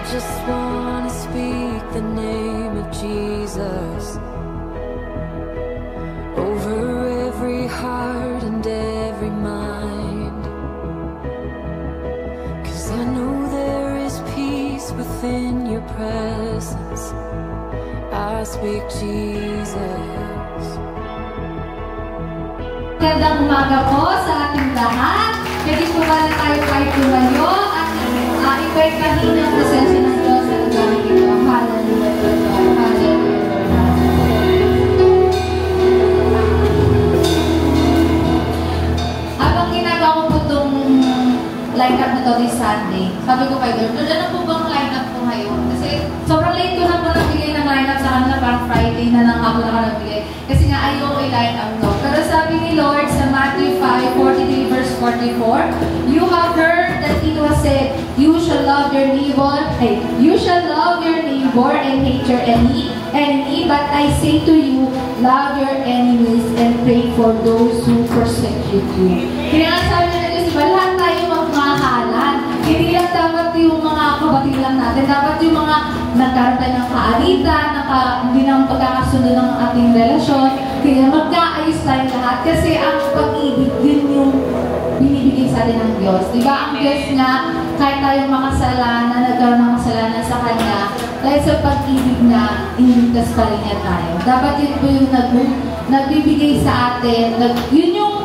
just want to speak the name of Jesus over every heart and every mind, 'cause I know there is peace within your presence. I speak Jesus. Magandang umaga po sa ating lahat. Pwede po ba na tayo kahit tumayo at ikaw'y kanina ang presensya ng Diyos sa lugar ito. Hallelujah, Lord. Hallelujah, Lord. Habang ginagawa ko po itong line-up na ito this Sunday, sabi ko kay Lord, ano po bang line-up po ngayon? Kasi sobrang late ko na po nagbigay ng line-up sa kanila, parang Friday na lang ako nagbigay. Kasi nga ayaw i-line-up to. Pero sabi ni Lord sa Matthew 5:43 verse 44, you have heard that it was said, you shall love your neighbor and hate your enemy, but I say to you, love your enemies and pray for those who persecute you. Kaya nga sabi na Diyos, lahat tayo magmahalan. Hindi lang dapat yung mga kapatid lang natin, dapat yung mga nagkaroon tayo ng kaalitan, hindi nang pagkakasunod ng ating relasyon. Kaya magkaayos tayo lahat kasi ang pag-ibig din yung binibigay sa atin ng Diyos. Diba? Ang Diyos nga, kahit tayong makasalanan, nagkaroon ng kasalanan sa Kanya, dahil sa pag-ibig na, inintas pa rin niya tayo. Dapat yun po yung nagbibigay sa atin, yun yung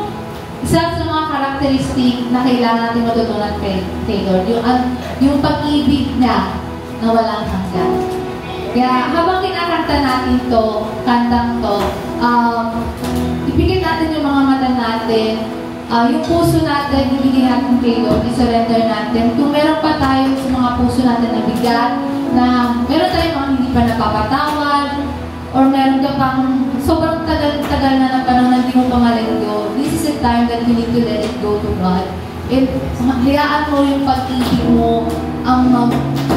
isa sa mga karakteristik na kailangan natin matutunan kay Lord. Yung pag-ibig niya na walang hanggan. Kaya habang kinakanta natin to, kantang to, ibigay natin yung mga mata natin, yung puso natin, ibigay natin kay Lord, i-surrender natin. Kung meron pa tayo sa mga puso natin na bigat, na meron tayong mga hindi pa napapatawad, or meron ka pang sobrang tagal na ng panahon na hindi mo pa ma-let go, this is the time that you need to let it go to God. And hayaan mo yung pag-ibig mo ang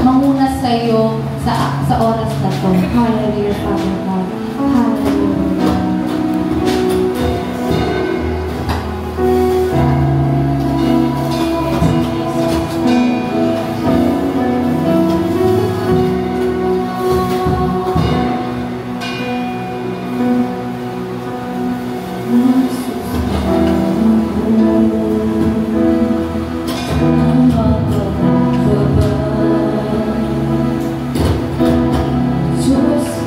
manguna sa'yo sa oras na to. Hallelujah, Father God. Hallelujah. Just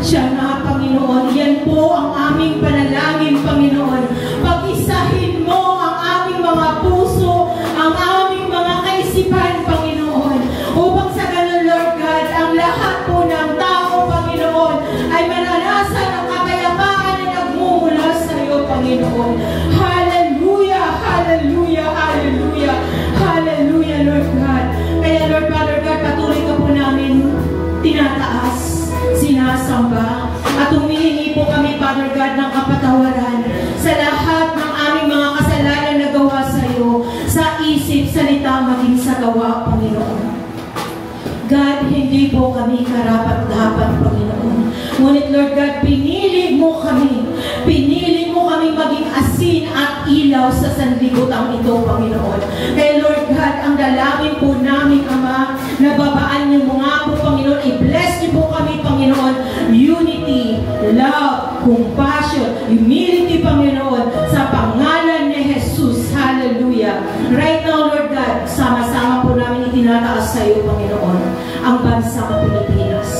Siya na, Panginoon. Yan po ang aming panalangin, Panginoon. Pag-isahin mo ang aming mga puso, ang aming mga kaisipan, Panginoon. Upang sa ganun, Lord God, ang lahat po ng tao, Panginoon, ay maranasan ang kapayapaan na nagmumula sa iyo, Panginoon. Hallelujah, hallelujah, hallelujah, hallelujah, Lord God. Kaya, Lord Father God, patuloy ka po namin tinataas, sinasamba, at humihingi po kami, Father God, ng kapatawaran sa lahat ng aming mga kasalanan na gawa sa iyo, sa isip, salita, maging sa gawa, Panginoon. God, hindi po kami karapat-dapat, Panginoon. Ngunit, Lord God, pinili mo kami maging asin at ilaw sa sanlibutan ito, Panginoon. Kaya, Lord God, ang dalangin po namin, Ama, nababaan niyo mga po, Panginoon, i-bless niyo po kami, Panginoon, unity, love, compassion, humility, Panginoon, sa pangalan ni Jesus. Hallelujah. Right now, Lord God, sama-sama po namin itinataas sa iyo, Panginoon, ang bansang Pilipinas.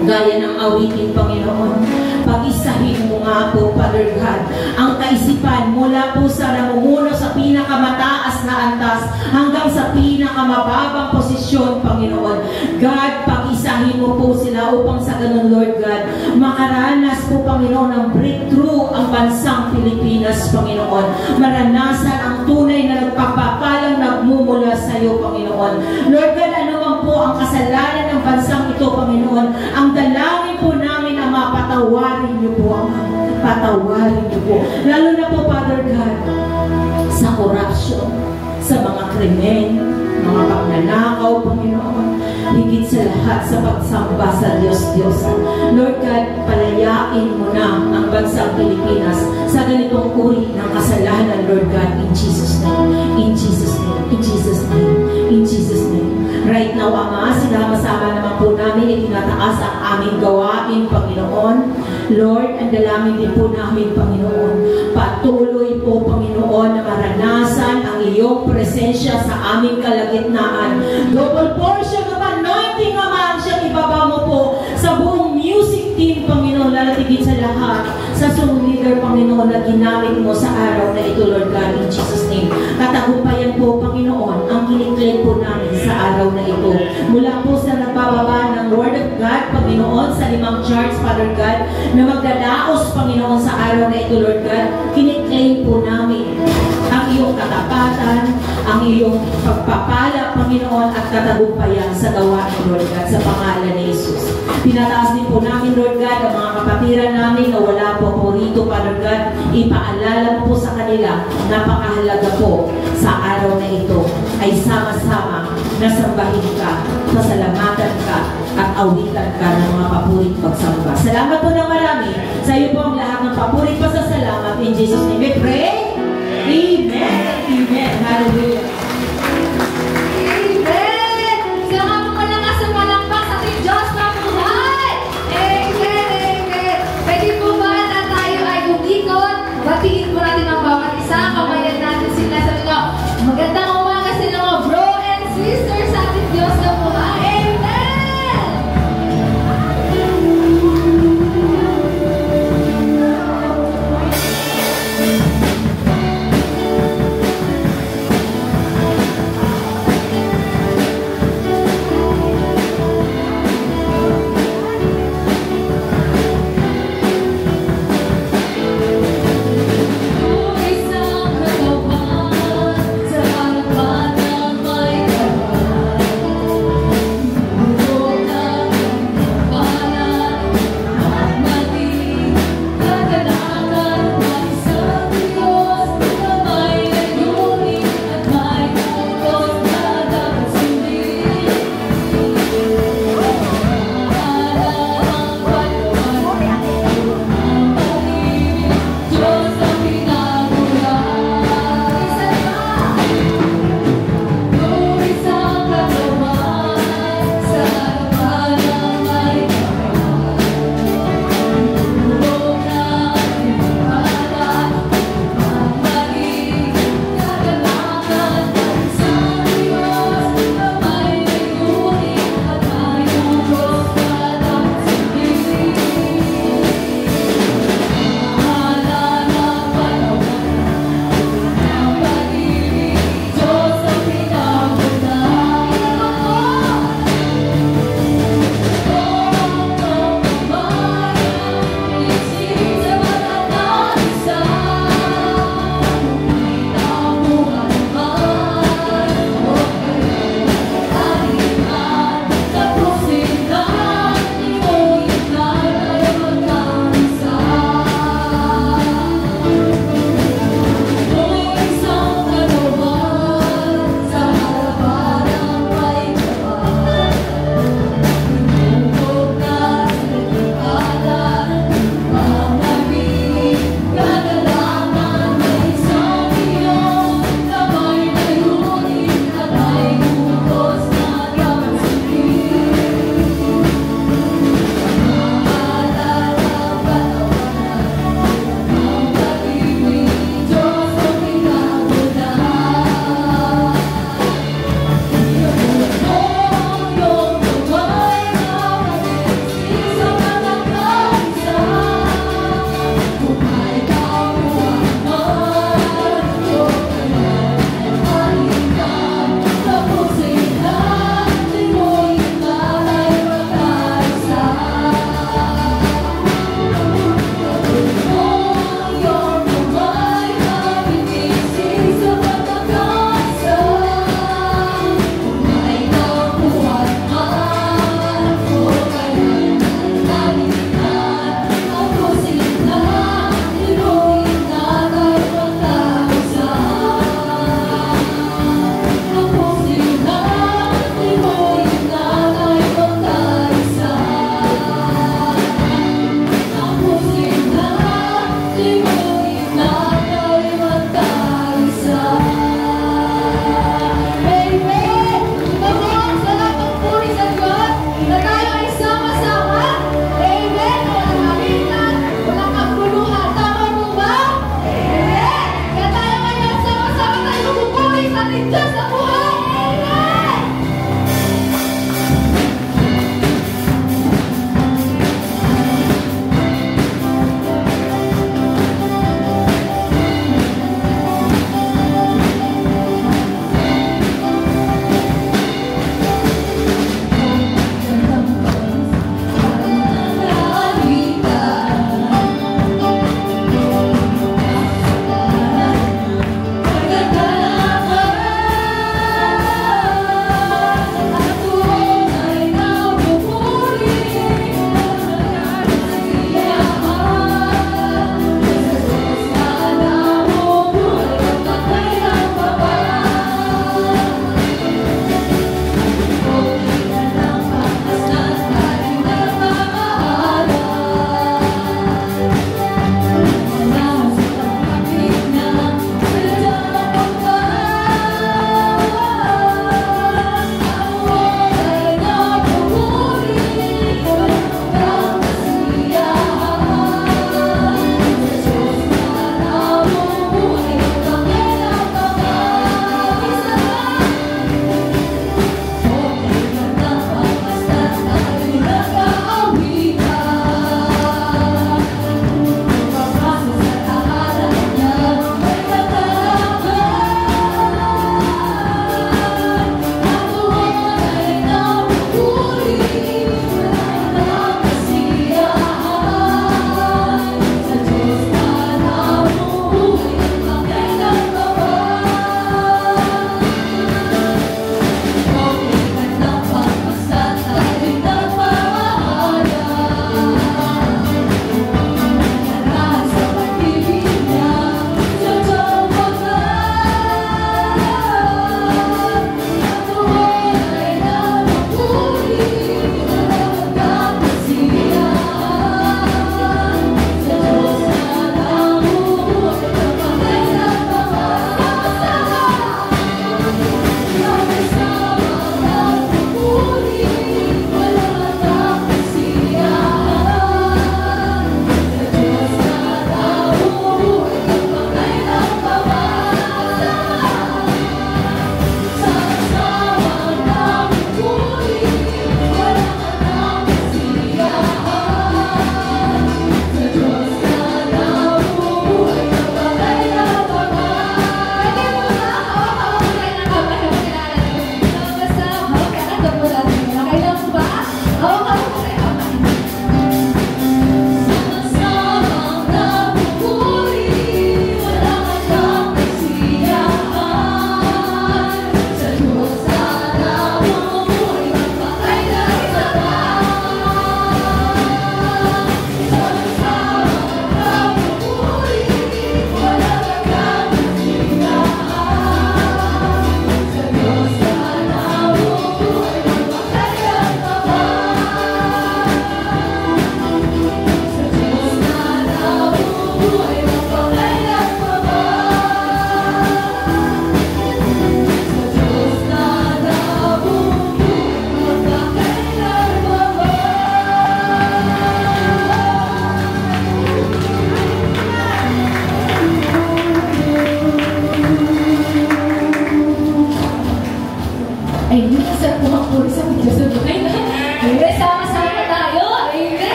Gaya ng awitin, Panginoon, pag-isahin mo nga po, Father God, ang kaisipan mula po sa namumuno sa pinakamataas na antas hanggang sa pinakamababang posisyon, Panginoon. God, pag-isahin mo po sila upang sa ganun, Lord God, makaranas po, Panginoon, ng breakthrough ang bansang Pilipinas, Panginoon. Maranasan ang tunay na nagpapapalang nagmumula sa iyo, Panginoon. Lord God, ano man po ang kasalanan ng bansang ito, Panginoon, ang dalangin po namin na mapatawarin niyo po, patawarin niyo po. Lalo na po, Father God, sa corruption, sa mga krimen, mga pagnanakaw, Panginoon, higit sa lahat sa pagsamba sa Diyos-Diyosan. Lord God, palayain mo na ang bansang Pilipinas sa ganitong uri ng kasalanan, Lord God, in Jesus' name, in Jesus' name, in Jesus' name, in Jesus' name. Right now, Ama, sinama-sama naman po namin itinataas ang aming gawain, Panginoon. Lord, ang dalangin din po namin, Panginoon. Patuloy po, Panginoon, na maranasan ang iyong presensya sa aming kalagitnaan. Double portion of anointing, Ama, ang siyang ibaba mo po sa buong music team, Panginoon, lalatigit sa lahat, sa song leader, Panginoon, na ginamit mo sa araw na ito, Lord God, in Jesus' name. Katagumpayan po, Panginoon, ang kiniklaim po namin sa araw na ito. Mula po sa nagbababa ng Word of God, Panginoon, sa 5 charts, Father God, na magdadaos, Panginoon, sa araw na ito, Lord God, kiniklaim po namin ang iyong katapatan, ang iyong pagpapala, Panginoon, at katagumpayan sa gawain, Lord God, sa pangalan ni Jesus. Pinataas din po namin, Lord God, ang mga kapatiran namin na wala po po rito, Father God, ipaalala po sa kanila, napakahalaga po sa araw na ito ay sama-sama na sambahin ka, pasalamatan ka, at awitan ka ng mga papurit pagsamba. Salamat po ng marami. Sa iyo po ang lahat ng papurit pasasalamat. In Jesus' name we pray. Amen. Amen. Hallelujah. Amen! Kaya nga po malakas sa palakpak sa ating Diyos na buhay! Amen! Amen! Pwede po ba na tayo ay umikot? Batiin po natin ang bawat isa. Kamayan natin sila sa mga magandang umaga sa mga bro and sisters sa ating Diyos na buhay. Amen!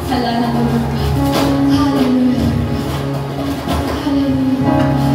kasalanan mo. Hallelujah. Hallelujah.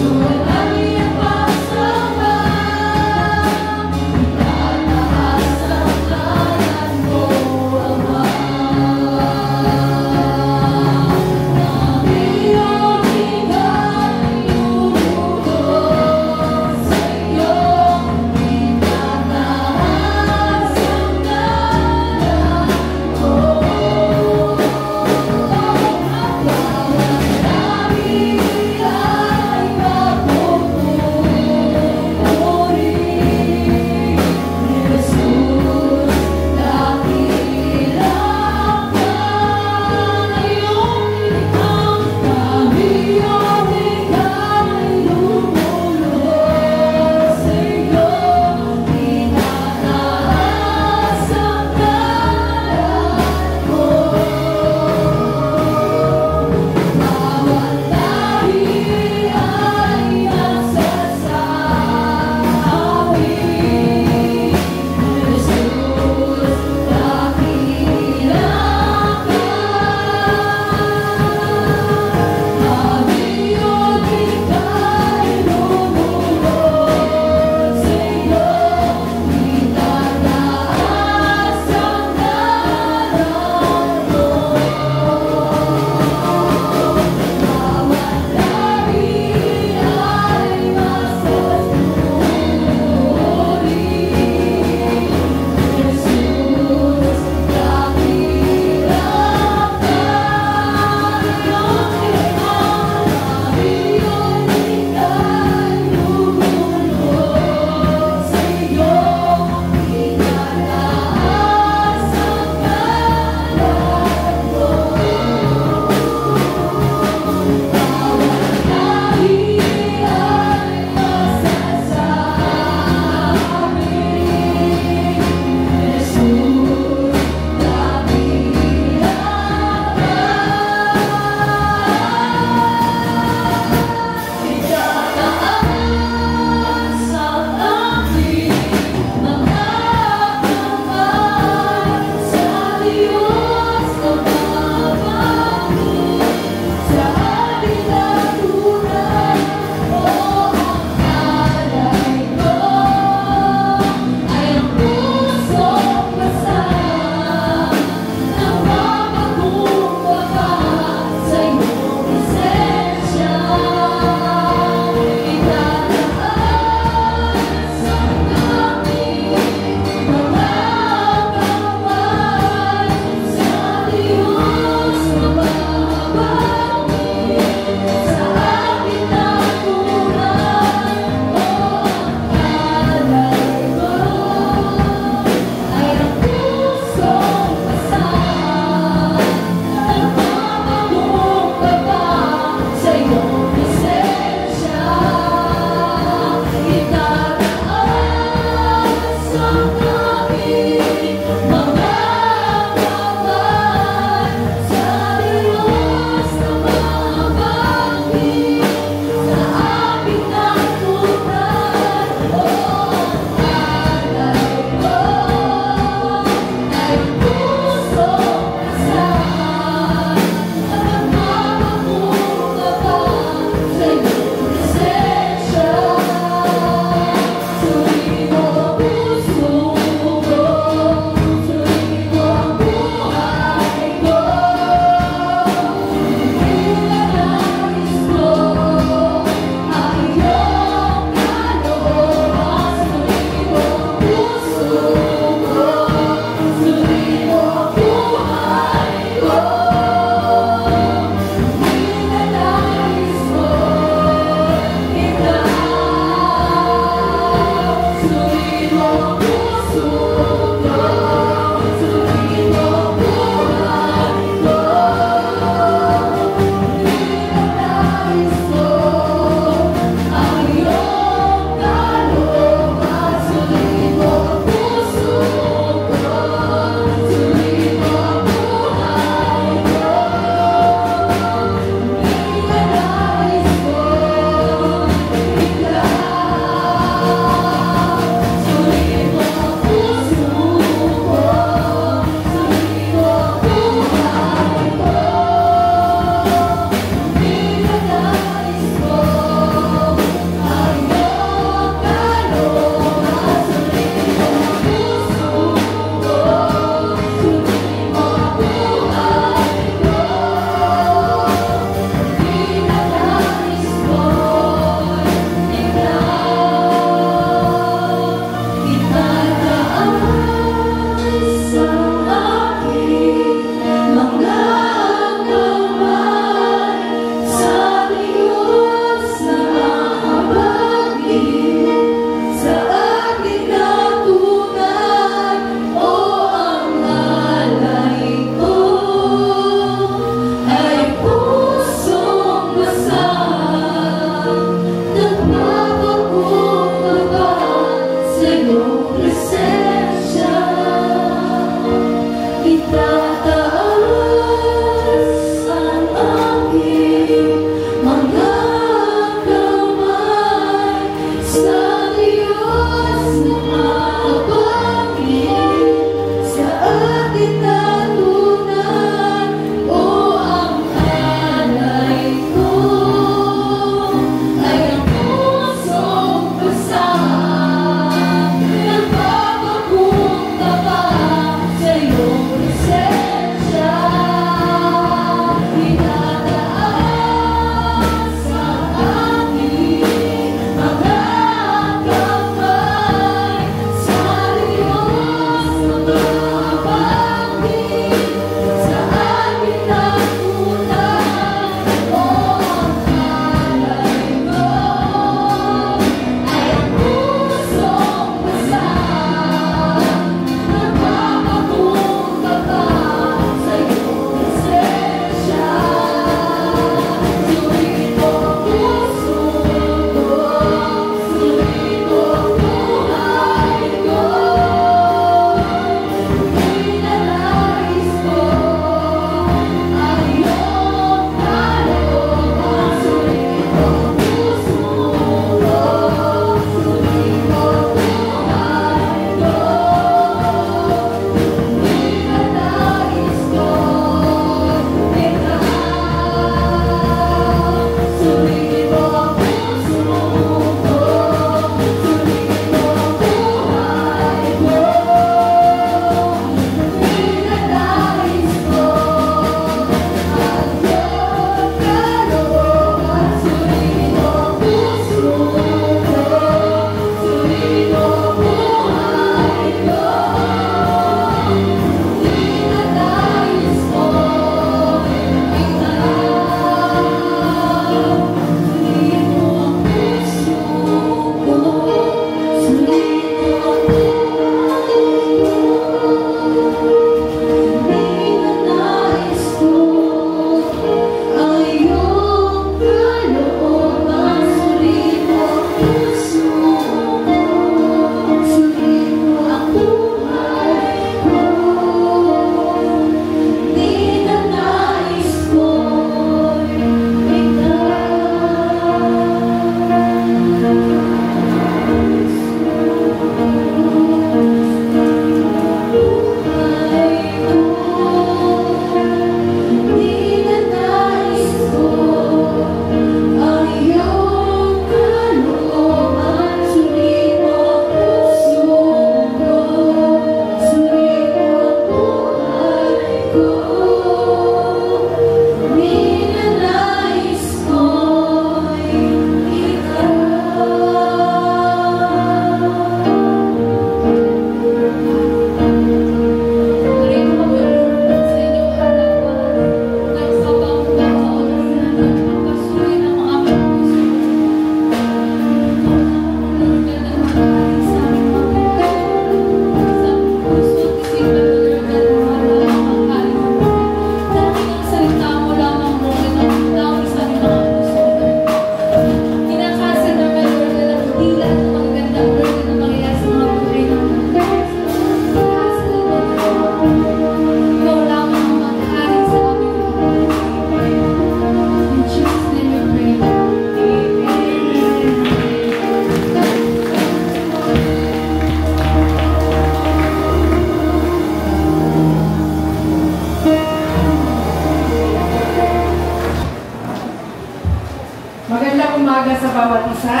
bawat isa.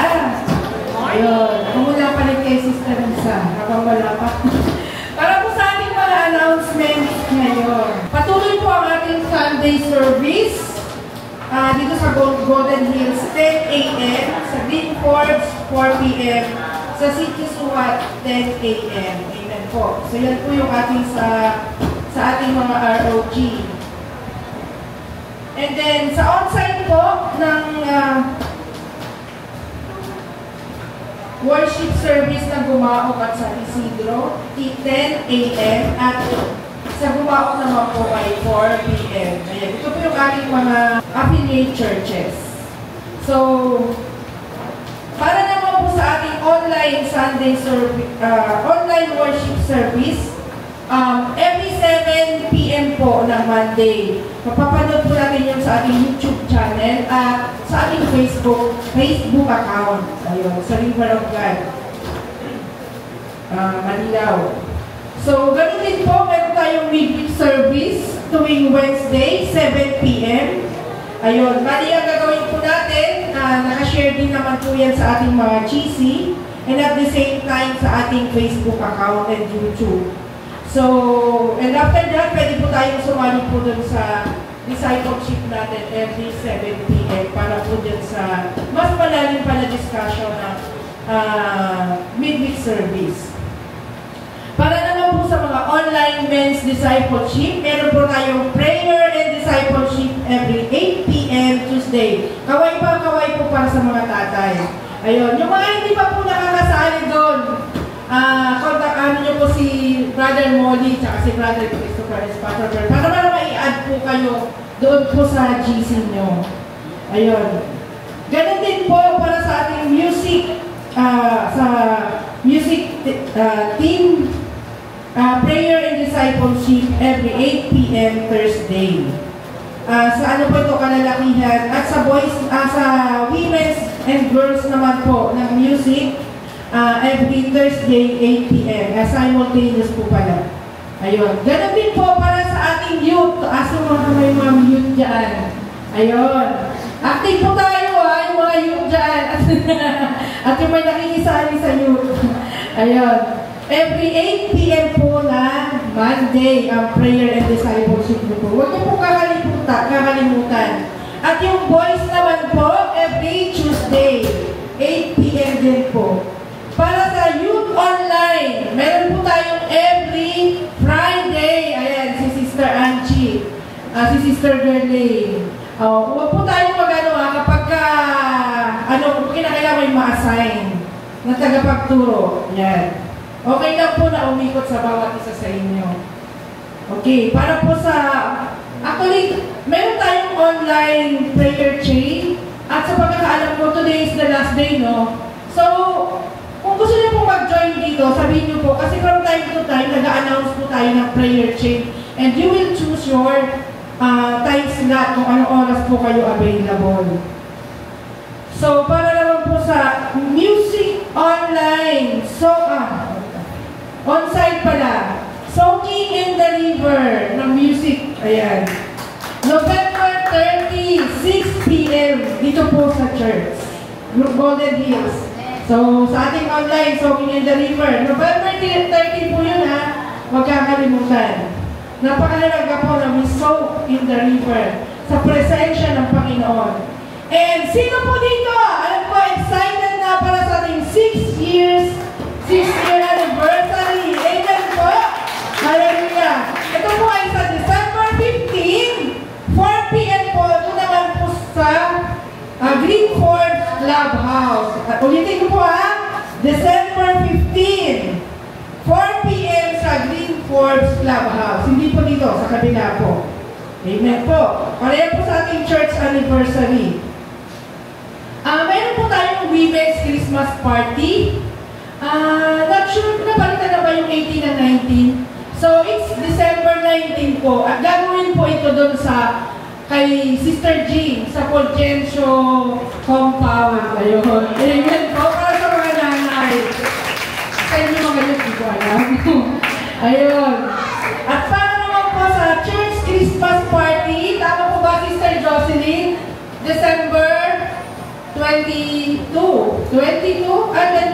Ayun. Kumula pa rin kay Sister Lisa. Habang wala pa. Para po sa ating mga announcements ngayon. Patuloy po ang ating Sunday service. Dito sa Golden Hills, 10 a.m. Sa Green Forge, 4 p.m. Sa City Suwat, 10 a.m. Amen po. So yan po yung ating sa ating mga ROG. And then, sa on-site po ng worship service ng Gumaok at San Isidro, 10 a.m. at sa Gumaok naman po ay 4 p.m. Ayan, ito po yung ating mga affiliate churches. So, para naman po sa ating online Sunday service, online worship service, every 7 p.m. po ng Monday. Mapapanood po natin yun sa ating YouTube channel at sa ating Facebook account. Ayun, sa River of God. Manilaw. So, ganun din po, meron tayong midweek service tuwing Wednesday, 7 p.m. Ayun, bali ang gagawin po natin, nakashare din naman po yan sa ating mga GC and at the same time sa ating Facebook account and YouTube. So, and after that, pwede po tayong sumali po dun sa discipleship natin every 7 p.m. para po dun sa mas malalim pa na discussion ng midweek service. Para naman po sa mga online men's discipleship, meron po tayong prayer and discipleship every 8 p.m. Tuesday. Kaway po para sa mga tatay. Ayun, yung mga hindi pa po nakakasali doon, kontakan niyo po si Brother Molly at si Brother Christopher Espator para mai-add po kayo doon po sa GC nyo. Ayun. Ganun din po para sa ating music team, prayer and discipleship every 8 p.m. Thursday. Sa ano po ito, kalalakihan, at sa boys, sa women's and girls naman po ng music, every Thursday, 8 p.m. Simultaneous po pala. Ayun. Ganun din po para sa ating youth. Aso may mga youth dyan. Ayun. Active po tayo yung mga youth dyan. At yung may nakikisali sa youth. Ayun. Every 8 p.m. po na Monday, ang prayer and discipleship po. Huwag niyo po kakalimutan. At yung boys naman po, every Tuesday, 8 p.m. din po. Para sa Youth Online, meron po tayong every Friday. Ayan, si Sister Angie, si Sister Gerlay. Huwag po tayong kapag kinakailangan may ma-assign na tagapagturo. Ayan. Okay lang po na umikot sa bawat isa sa inyo. Okay, para po sa... Actually, meron tayong online prayer chain. At sa pagkakaalam ko, today is the last day, no? So, kung gusto niyo po mag-join dito, sabihin niyo po, kasi from time to time, nag-a-announce po tayo ng prayer chain. And you will choose your time slot kung anong oras po kayo available. So, para naman po sa music online. So, on-site pala. Soaking in the River ng music. Ayan. November 30, 6 p.m. Dito po sa church. Golden Hills. So, sa ating online, Soaking in the River. November 30 po yun, ha? Huwag kakalimutan. Napakalaga po na we soak in the river sa presensya ng Panginoon. And sino po dito? Alam ko, excited na para sa ating 6-year anniversary. Amen po. Hallelujah. Ito po ay sa December 15, 4 p.m. po. Ito naman po sa Greenford Clubhouse. At ulitin ko po December 15, 4 p.m. sa Greenford Clubhouse. Hindi po dito, sa kabila po. Amen po. Pareho po sa ating church anniversary. Mayroon po tayong Women's Christmas Party. Not sure kung napalitan na ba yung 18 and 19. So, it's December 19 po. At gagawin po ito doon sa kay Sister Jean sa Fulgencio Compound. Ayun. Amen po. Para sa mga nanay. Kaya nyo mga yun, hindi ko alam. Ayun. At para naman po sa Church Christmas Party, tama po ba, Sister Jocelyn? December 22. 22? And then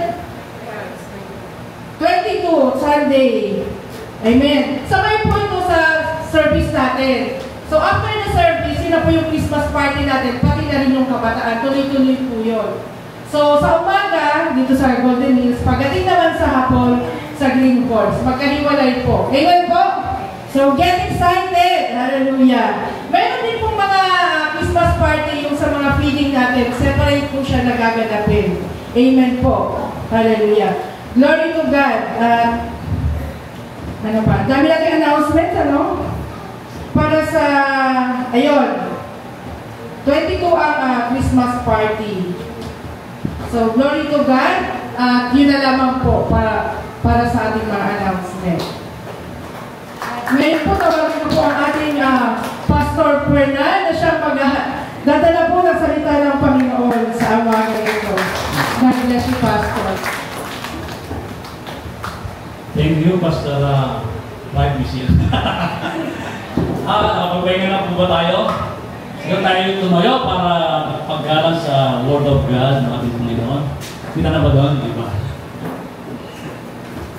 22, Sunday. Amen. Sabay po ito sa service natin. So, after the service, yun na po yung Christmas party natin, pati na rin yung kabataan. Tuloy-tuloy po yun. So, sa umaga, dito sa Golden Hills, pagdating naman sa hapon, sa Green Force. Magkahiwalay po. Amen po? So, get excited! Hallelujah! Meron din pong mga Christmas party yung sa mga feeding natin. Separate po siya nagaganapin. Amen po. Hallelujah! Glory to God. Ano pa? Dami natin announcements, ano? Para sa, ayun, 22 ang Christmas party. So, glory to God. Yun na lamang po para sa ating mga announcement. Ngayon po, tawagin ko po ang ating you, Pastor Right Misil. Nakapagpahinga na po ba tayo? Siguro tayo tumayo para paggalang sa Word of God ng ating Panginoon. Kita na ba doon? Di ba?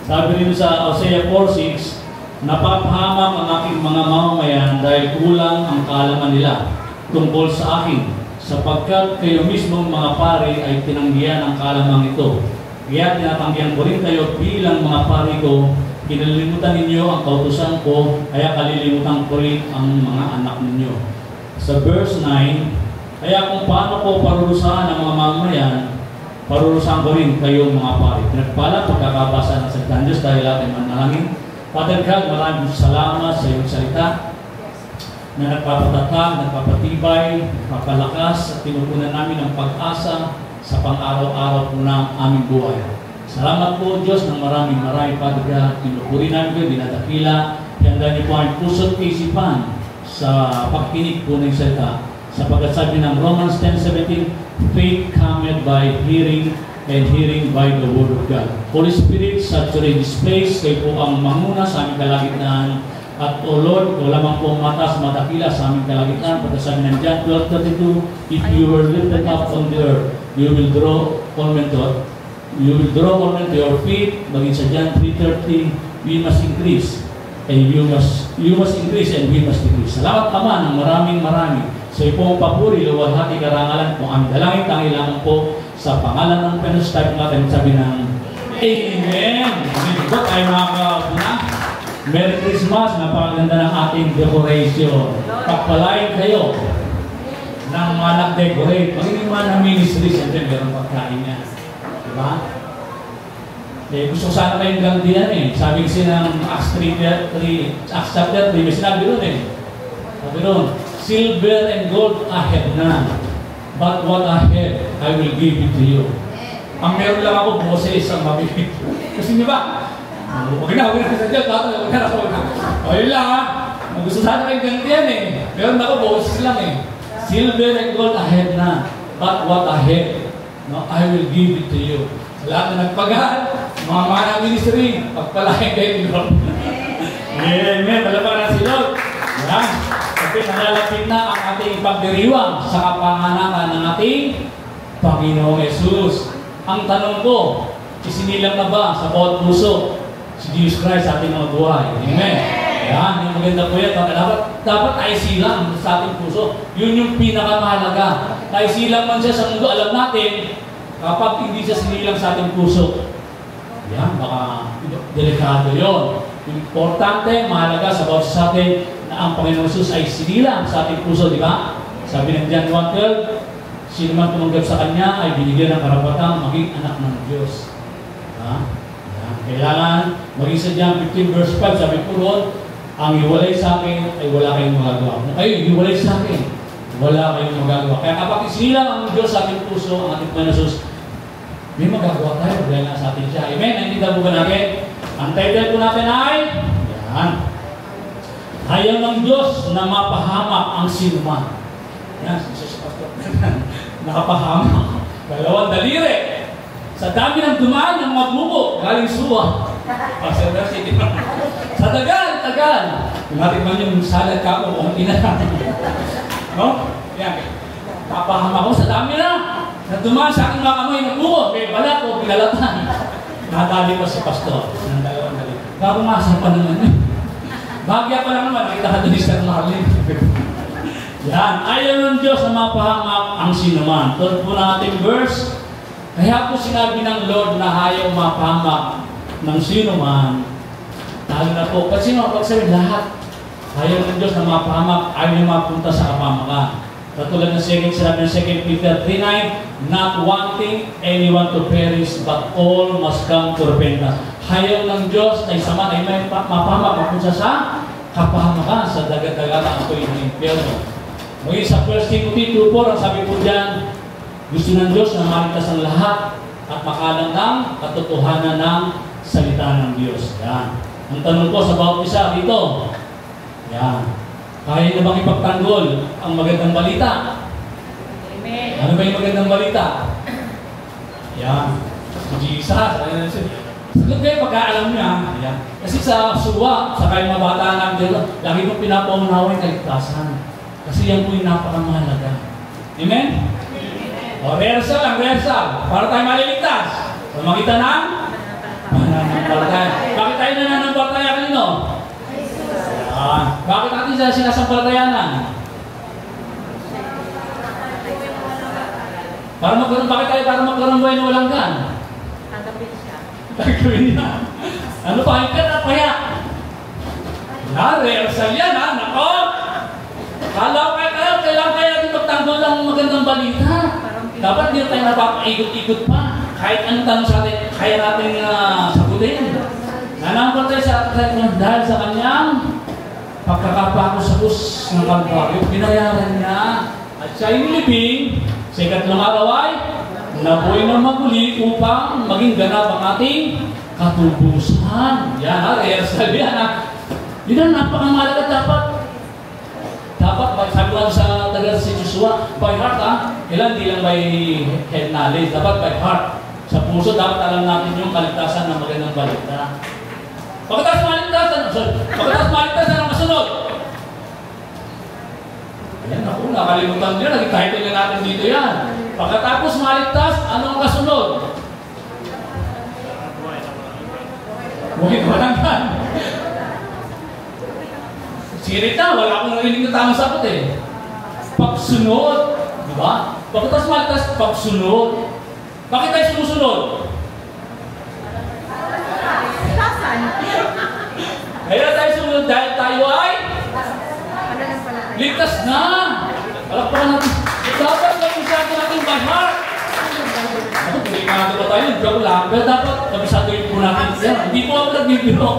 Sabi rin sa Hosea 4:6, napapahamak ang aking mga mamamayan dahil kulang ang kaalaman nila tungkol sa akin, sapagkat kayo mismo mga pari ay tinanggihan ang kaalaman ito. Kaya tinatanggihan ko rin kayo bilang mga pari ko, kinalimutan ninyo ang kautusan ko, kaya kalilimutan ko rin ang mga anak ninyo. Sa verse 9, kaya kung paano ko parurusahan ang mga mamamayan, parurusahan ko rin kayo mga pari. Pinagpala pagkakabasa ng salita ng Diyos dahil ating manalangin. Father God, maraming salamat sa iyong salita na nagpapatatag, nagpapatibay, nagpapalakas at tinupunan namin ang pag-asa sa pang-araw-araw po ng aming buhay. Salamat po Diyos ng maraming Father God. Tinupuri namin kayo, dinadakila. Handa niyo po ang puso't kaisipan sa pagkinig po ng salita. Sapagkat sabi ng Romans 10:17, faith cometh by hearing, and hearing by the Word of God. Holy Spirit, saturate this place. Kayo po ang manguna sa aming kalagitnaan. At O Lord, wala mang po matas, madakila sa aming kalagitnaan. Pagkasabi ng John 12:32, if you were lifted up on the earth, you will draw all men to your feet. Bagay sa John 3:30, we must increase. And you must increase and we must decrease. Salamat Ama ng maraming sa iyong papuri, luwalhati, karangalan po ang dalangin tangilangan po sa pangalan ng Pentecost natin, sabi ng Amen. Dito tayo makakabuna. Merry Christmas, napakaganda ng ating decoration. Pagpalain kayo ng mga nag-decorate. Magiging mga na ministry, siyempre meron pagkain niya. Diba? Gusto ko sana kayong gantihan Sabi kasi ng Acts chapter 3, may sinabi ron Sabi ron, silver and gold I have none, but what I have, I will give it to you. Ang meron lang ako, Moses ang mabibig. Kasi di ba? Huwag na sa Diyos. O yun lang gusto sana kayong gantihan Meron ako, Moses lang Silver and gold I have none, but what I have, I will give it to you. Sa lahat na nagpagaan, mga mana ministry, pagpalahin kayo ni Lord. Amen. Palapakan na si Lord. Yan. Kasi nalalapit na ang ating pagdiriwang sa kapanganakan ng ating Panginoong Yesus. Ang tanong ko, isinilang na ba sa bawat puso si Jesus Christ sa ating mga buhay? Amen. Yan, yung maganda po yan. Dapat tayo silang sa ating puso. Yun yung pinakamahalaga. Tayo silang man siya sa mundo. Alam natin, kapag hindi siya sinilang sa ating puso, yan, baka delikado yun. Importante, mahalaga sa bawat sa atin na ang Panginoon Jesus ay sinilang sa ating puso, di ba? Sabi ng John 1:12, sino man tumanggap sa Kanya ay binigyan ng karapatang maging anak ng Diyos. Kailangan maging sa John 15:5, sabi po doon, ang iwalay sa akin ay wala kayong magagawa. Kung kayo iwalay sa akin, wala kayong magagawa. Kaya kapag isinilang ang Diyos sa ating puso, ang ating Panginoon Jesus, may magagawa tayo dahil nasa atin siya. Amen? Naintindihan po ba natin? Ang title po natin ay, yan, ayaw ng Diyos na mapahamak ang sinuman. Yan, nakapahamak. Dalawang daliri. Sa dami ng dumaan ng mga buko, galing suwa. Sa tagal. Tumating man yung salad ka o kung inatin. No? Yan. Napahamak ko sa dami na. Dumaan sa aking mga kamay ng buko. May balat o pinalatan. Nakatali pa si pastor. Ng dalawang daliri. Kapumasa pa naman yun. Bagya pa lang naman. Nakita ka doon sa Marlene. Yan. Ayaw ng Diyos na mapahamak ang sinuman. Tulad po ng ating verse. Kaya po sinabi ng Lord na ayaw mapahamak ng sinuman. Lalo na po. Kasi mapagsabi lahat. Ayaw ng Diyos na mapahamak. Ayaw na mapunta sa kapamakan. Katulad ng sinabi ng 2 Peter 3:9, not wanting anyone to perish, but all must come to repentance. Ayaw ng Diyos na isa man ay may mapahamak mapunta sa kapahamakan, sa dagat-dagat apoy ng impyerno. Maging sa 1 Timothy 2:4, ang sabi po dyan, gusto ng Diyos na maligtas ang lahat at makalang ng katotohanan ng salita ng Diyos. Yan. Ang tanong ko sa bawat isa dito, yan. Kaya na bang ipagtanggol ang magandang balita? Amen. Ano ba yung magandang balita? Yan. Si Jesus. Sagot kayo pagkaalam niya. Ayan. Kasi sa suwa, sa kayo mga bata namin dito, lagi kong pinapaunawa yung kaligtasan. Kasi yan po yung napakamahalaga. Amen? O, rehearsal lang, rehearsal. Para tayo maliligtas. O, makita ng pananampalataya. Bakit tayo nananampalataya kanino? Bakit natin sa sinasampalatayanan? Para magkaroon, bakit tayo para magkaroon buhay na walang gan? Tanggapin niya. Ano pa? Yung kaya? Rehearsal yan, ha? Nako! Kala ko kailangan kaya natin magtanggol lang magandang balita. Dapat hindi tayo napapaikot-ikot pa. Kahit anong tanong sa atin, kaya natin sagutin. Nanampan tayo sa atin dahil sa kanyang pagkakapakos ng Kalbaryo, binayaran niya. At siya yung nilibing sa ikatlong araw ay nabuhay na maguli upang maging ganap ang ating katubusan. Yan ha, rehearsal yan ha. Yun ang napakamahalaga dapat. Dapat, sabi ko sa tagal si Joshua, by heart ha. Kailan di lang by head knowledge, dapat by heart. Sa puso, dapat alam natin yung kaligtasan ng magandang balita. Pagkatapos maligtasan ang kasunod. Ayan ako, nakalimutan nyo, nag-title na natin dito yan. Pagkatapos maligtas, anong kasunod? Buhay ko lang yan. Sirita, wala akong narinig na tamang sagot eh. Pagsunod. Diba? Pagkatapos maligtas, pagsunod. Bakit tayo sumusunod? Kaya tayo sumunod dahil tayo ay ligtas na. Palakpakan natin. Dapat kabisado natin by heart. Ako, delikado pa tayo. Joke lang. Pero dapat kabisaduhin po natin. Hindi po ako nagbibiro.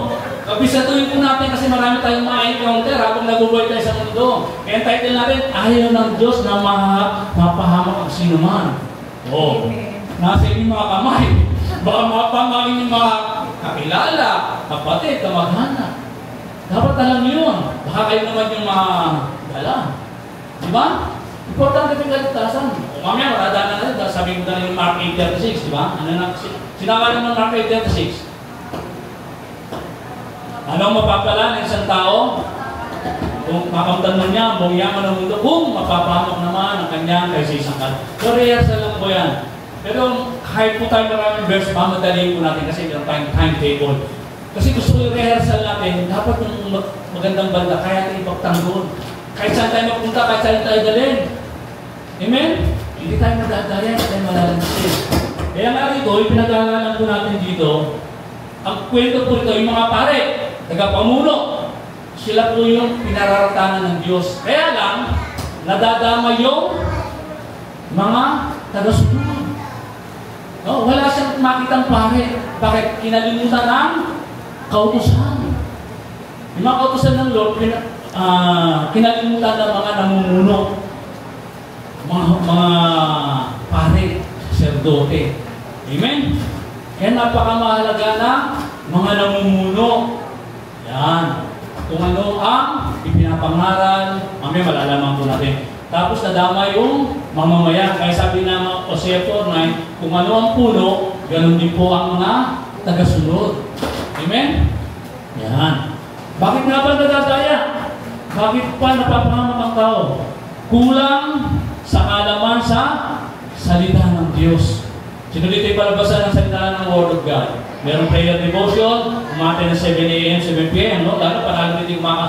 Kabisaduhin po natin kasi marami tayong ma-encounter habang nabubuhay tayo sa mundo. Kaya ang title natin, ayaw ng Diyos na mapahamak ang sinuman. Oo. Nasa inyong mga kamay. Baka mapamaling yung mga kakilala, kapatid, kamag-anak. Dapat alam niyo yun. Baka kayo naman yung mga dala. Diba? Importante yung kaligtasan. O mamaya, maradaan na natin. Sabi ko na yung Mark 8:36, diba? Ano na? Sinabi ng Mark 8:36. Anong mapapala ng isang tao? Kung makamtan mo niya, ang buong yaman ng mundo, kung mapapahamak naman ang kanyang kaysa isang kal. So, rehearsal lang po yan. Pero kahit po tayo maraming verse, mamadaliin po natin kasi meron tayong timetable. Kasi gusto ko yung rehearsal natin, dapat yung magandang banda, kaya natin ipagtanggol. Kahit saan tayo magpunta, kahit saan tayo dalhin. Amen? Hindi tayo madadaya, hindi tayo malalansin. Kaya nga rito, yung pinag-aaralan po natin dito, ang kwento po rito, yung mga pare, tagapamuno, sila po yung pinararatanan ng Diyos. Kaya lang, nadadama yung mga taga-sunod. No, wala siyang makitang pare. Bakit? Kinalimutan ng kautusan. Yung mga kautusan ng Lord, kinalimutan ng mga namumuno. Mga pare, sacerdote. Amen? Kaya napakamahalaga na mga namumuno. Yan. Kung ano ang ipinapangaral, mamaya malalaman po natin. Tapos nadama yung mamamayan. Kaya sabi na Hosea 4:9, kung ano ang puno, ganun din po ang mga tagasunod. Amen? Yan. Bakit nga ba nadadaya? Bakit pa napapahamak ang tao? Kulang sa kaalaman sa salita ng Diyos. Sino dito yung palabasan ng salita ng Word of God? Merong prayer devotion, umate ng 7 a.m., 7 p.m., no? Lalo panalo dito yung mga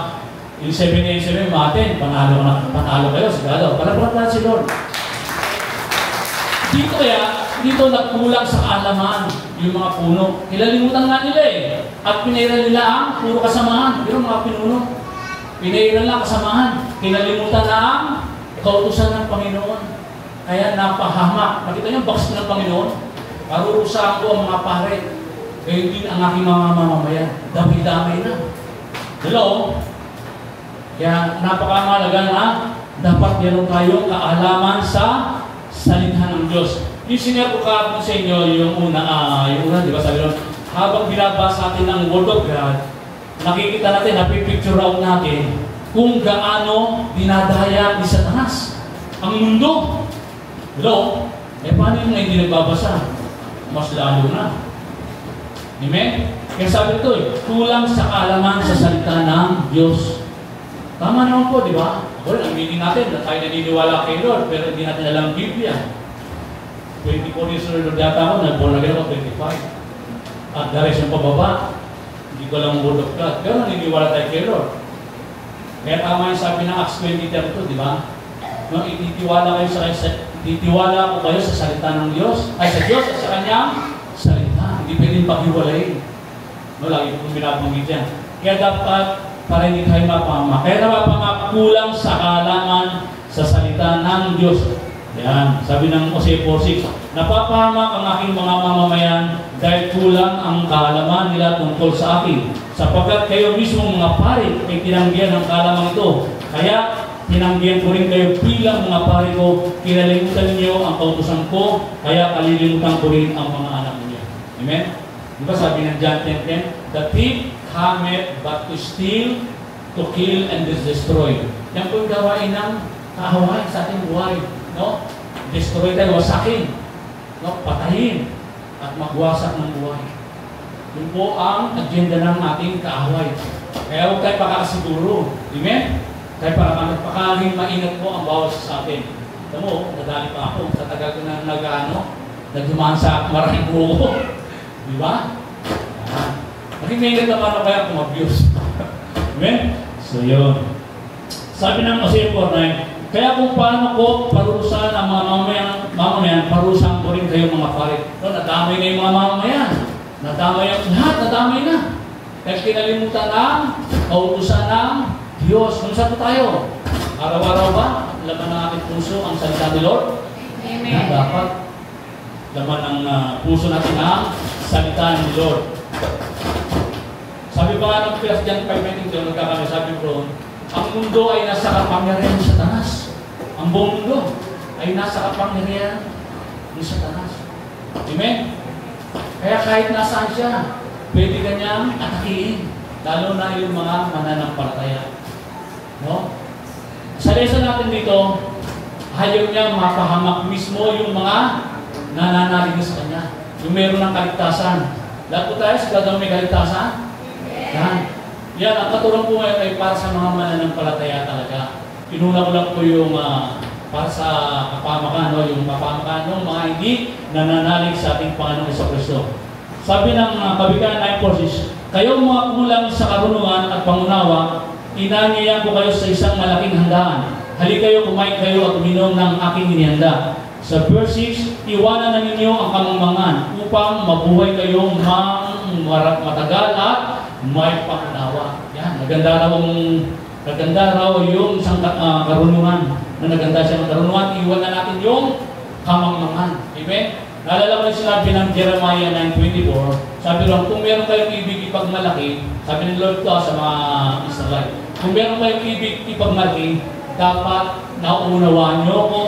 yung 7 a.m., 7 umate, panalo kayo, sigado. Palabasan si Lord. Dito nagkulang sa kaalaman yung mga puno. Kilalimutan nga nila eh. At pinairan nila ang puro kasamahan. Pero mga pinuno, pinairan lang kasamahan. Kinalimutan na ang kautusan ng Panginoon. Kaya napahamak. Nakita niyo, box ng Panginoon. Parurusahan ko ang mga pare. Ngayon din ang aking mga mamamayan. Damay-damay na. Hello? Kaya napakamahalaga na dapat meron tayong kaalaman sa salita ng Diyos. Yung sinabi ko kahapon sa inyo, yung una, di ba sabi nun, habang binabasa natin ng Word of God, nakikita natin, napipicture out natin kung gaano dinadaya ni Satanas ang mundo. Hello? Eh paano yung hindi nagbabasa? Mas lalo na. Amen? Kaya sabi ito kulang sa kaalaman sa salita ng Diyos. Tama naman po, di ba? Well, ang meaning natin na tayo naniniwala kay Lord, pero hindi natin alam ang Biblia. 24 years old yata ako, nag-born again ako, 25. At dahil siyang pababa, hindi ko alam ang word of God. Pero naniniwala tayo kay Lord. Kaya tama yung sabi ng Acts 20:32, di ba? No, ititiwala ko kayo sa salita ng Diyos, ay sa Diyos at sa Kanyang salita. Hindi pwedeng paghiwalayin. No, lagi ko binabanggit yan. Kaya dapat, para hindi tayo mapama. Kaya kulang sa kaalaman sa salita ng Diyos. Yan, sabi ng Hosea 4:6, napapahamak ang aking mga mamamayan dahil kulang ang kaalaman nila tungkol sa akin. Sapagkat kayo mismo mga pari ay tinanggihan ng kaalaman ito. Kaya tinanggihan ko rin kayo bilang mga pari ko. Kinalimutan niyo ang kautusan ko, kaya kalilimutan ko rin ang mga anak niyo. Amen? Diba sabi ng John 10:10, the thief cometh but to steal, to kill, and to destroy. Yan po yung gawain ng kahawain sa ating buhay. No? Destroy tayo, wasakin. No? Patayin. At magwasak ng buhay. Yun po ang agenda ng ating kaaway. Kaya huwag tayo pakakasiguro. Amen? Kaya pakakaling maingat po ang bawat sa atin. Ito mo, nadali pa ako. Sa tagal ko na nagdumaan sa maraming buko. Di ba? Maging maingat naman na kaya kung abuse. Amen? So yun. Sabi ng Hosea 4:9, kaya kung paano ko parurusahan ang mga mamamayan, parurusahan ko rin kayo mga pari. No, nadamay na yung mga mamamayan. Nadamay ang lahat, nadamay na. Kaya kinalimutan ng kautusan ng Diyos. Kung saan tayo? Araw-araw ba? Laman ng ating puso ang salita ni Lord? Amen. Na dapat laman ng puso natin ang salita ni Lord. Sabi ba nga ng 1 John 5:19, sabi bro, ang mundo ay nasa kapangyarihan ng Satanas. Ang buong mundo ay nasa kapangyarihan ng Satanas. Amen? Kaya kahit nasaan siya, pwede kanyang atakihin. Lalo na yung mga mananampalataya. No? Sa lesson natin dito, ayaw niya mapahamak mismo yung mga nananalig sa kanya. Yung meron ng kaligtasan. Lahat po tayo, sigurado may kaligtasan? Yan. Yan, ang katuruan po ngayon ay para sa mga mananampalataya talaga. Pinuna ko lang po yung para sa kapamakan, no? Yung kapamakan ng mga hindi nananalig sa ating Panginoong Jesucristo. Sabi ng Kawikaan 9:4, kayo mga kulang sa karunungan at pangunawa, inanyayan ko kayo sa isang malaking handaan. Hali kayo, kumain kayo at uminom ng aking inihanda. Sa verse 6, iwanan na ninyo ang kamangmangan upang mabuhay kayong matagal at may pangunawa. Yan, maganda raw yung isang karunungan. Na naganda siyang karunungan, iwanan natin yung kamangmangan. Amen? Naalala ko yung sinabi ng Jeremiah 9:24, sabi lang, kung meron kayong ibig ipagmalaki, sabi ng Lord ko sa mga Israelite, kung meron kayong ibig ipagmalaki, dapat naunawaan nyo ko,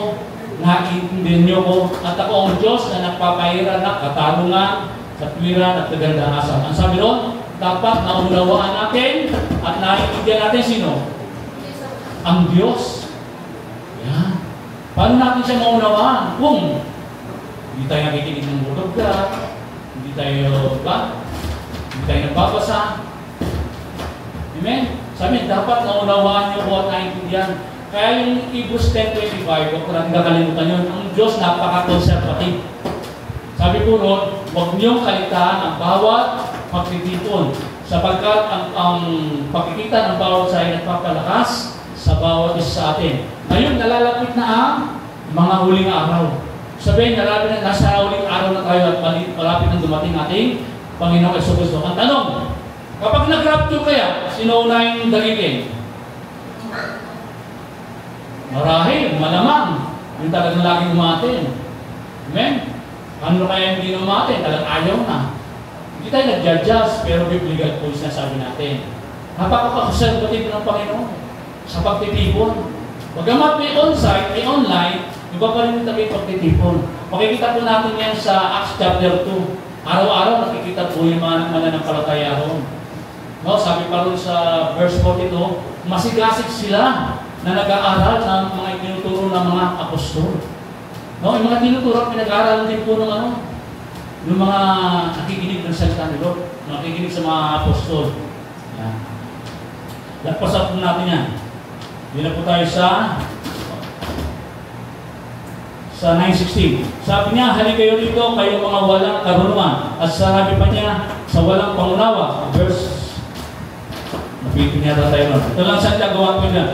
nakiintindihan nyo ko, at ako ang Diyos na nagpapahira ng katanungan, katwiran at kagandahasan. Ang sabi doon, dapat naunawaan natin at naiintindihan natin sino? Ang Diyos. Yan. Paano natin siya maunawaan? Kung hindi tayo nakikinig ng Word of God, hindi tayo nagbabasa. Amen? Sabi, dapat naunawaan niyo ko at naintindihan. Kaya yung Hebrews 10:25, huwag ko natin kakalimutan yun, ang Diyos napaka-conservative. Sabi po ron, huwag niyong kaligtaan ang bawat pagtitipon, sapagkat ang pagkikita ng bawat sa ay nagpapalakas sa bawat isa sa atin. Ngayon, nalalapit na ang mga huling araw. Sabihin, nasa huling araw na tayo at malapit na dumating ating Panginoong Jesucristo. Ang tanong, kapag nag-rapture kaya, sino unahing dagigin? Marahil, malamang, yung talagang laging umatin. Amen? Ano kaya hindi umatin? Talagang ayaw na. Hindi tayo nag-judge, pero biblical po yung sinasabi natin. Napaka-conservative ng Panginoon sa pagtitipon. Bagamat may on-site, may online, iba pa rin tayo pagtitipon. Makikita po natin yan sa Acts chapter 2. Araw-araw nakikita po yung mga mananampalataya ron. No, sabi pa rin sa verse 42, masigasig sila na nag-aaral ng mga tinuturo ng mga apostol. No, yung mga tinuturo, pinag-aaral din po ng yung mga nakikinig ng salita ni Lord, nakikinig sa mga apostol. Yan. Lagpasan po natin yan. Hindi na po tayo sa 9:16. Sabi niya, halika kayo rito, kayo mga walang karunungan. At sabi pa niya, sa walang pangunawa. Napitin niya tayo nun. Ito lang saan niya gawa ko niya.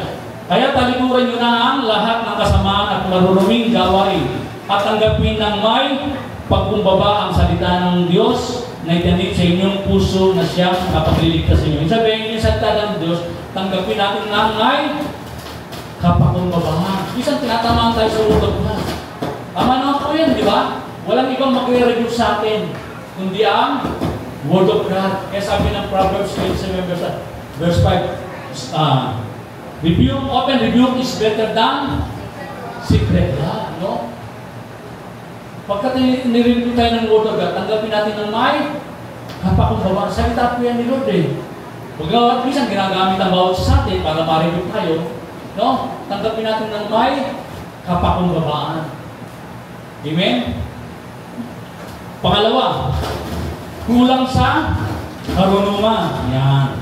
Kaya talikuran nyo na ang lahat ng kasamaan at maruruming gawain. At tanggapin ng may pagkumbaba ang salita ng Diyos na itanip sa inyong puso na siyang nakapagliligtas sa inyo. Sabihin niyo sa salita ng Diyos, tanggapin natin ng may kapakumbaba. Isang tinatamaan tayo sa utot na. Tama naman po yan, di ba? Walang ibang mag-review sa atin, kundi ang Word of God. Kaya sabi ng Proverbs 27 verse 5, open rebuke is better than secret love, no? Pagka nireview tayo ng Word of God, tanggapin natin ng may kapakumbaba. Salita po yan ni Lord eh. Pagkawat minsan ginagamit ang bawat sa atin para ma-review tayo, no? Tanggapin natin ng may kapakumbabaan. Amen? Pangalawa, kulang sa karunungan. Yan.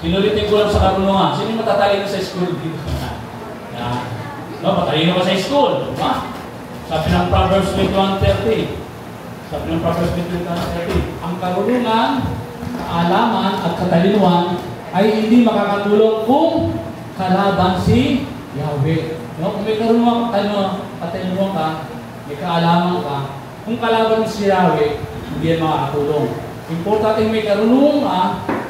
Sinulitin kulang sa karunungan. Sino yung matatalino sa school dito? Yan. No, matalino ka sa school. Ha? Sabi ng Proverbs 21:30. Sabi ng Proverbs 21:30. Ang karunungan, kaalaman at katalinuhan ay hindi makakatulong kung kalaban si Yahweh. No? Kung may karunungan, katalinuhan ka, may kaalaman ka, kung kalaban mo si Yahweh, hindi yan makakatulong. Importante may karunungan ka,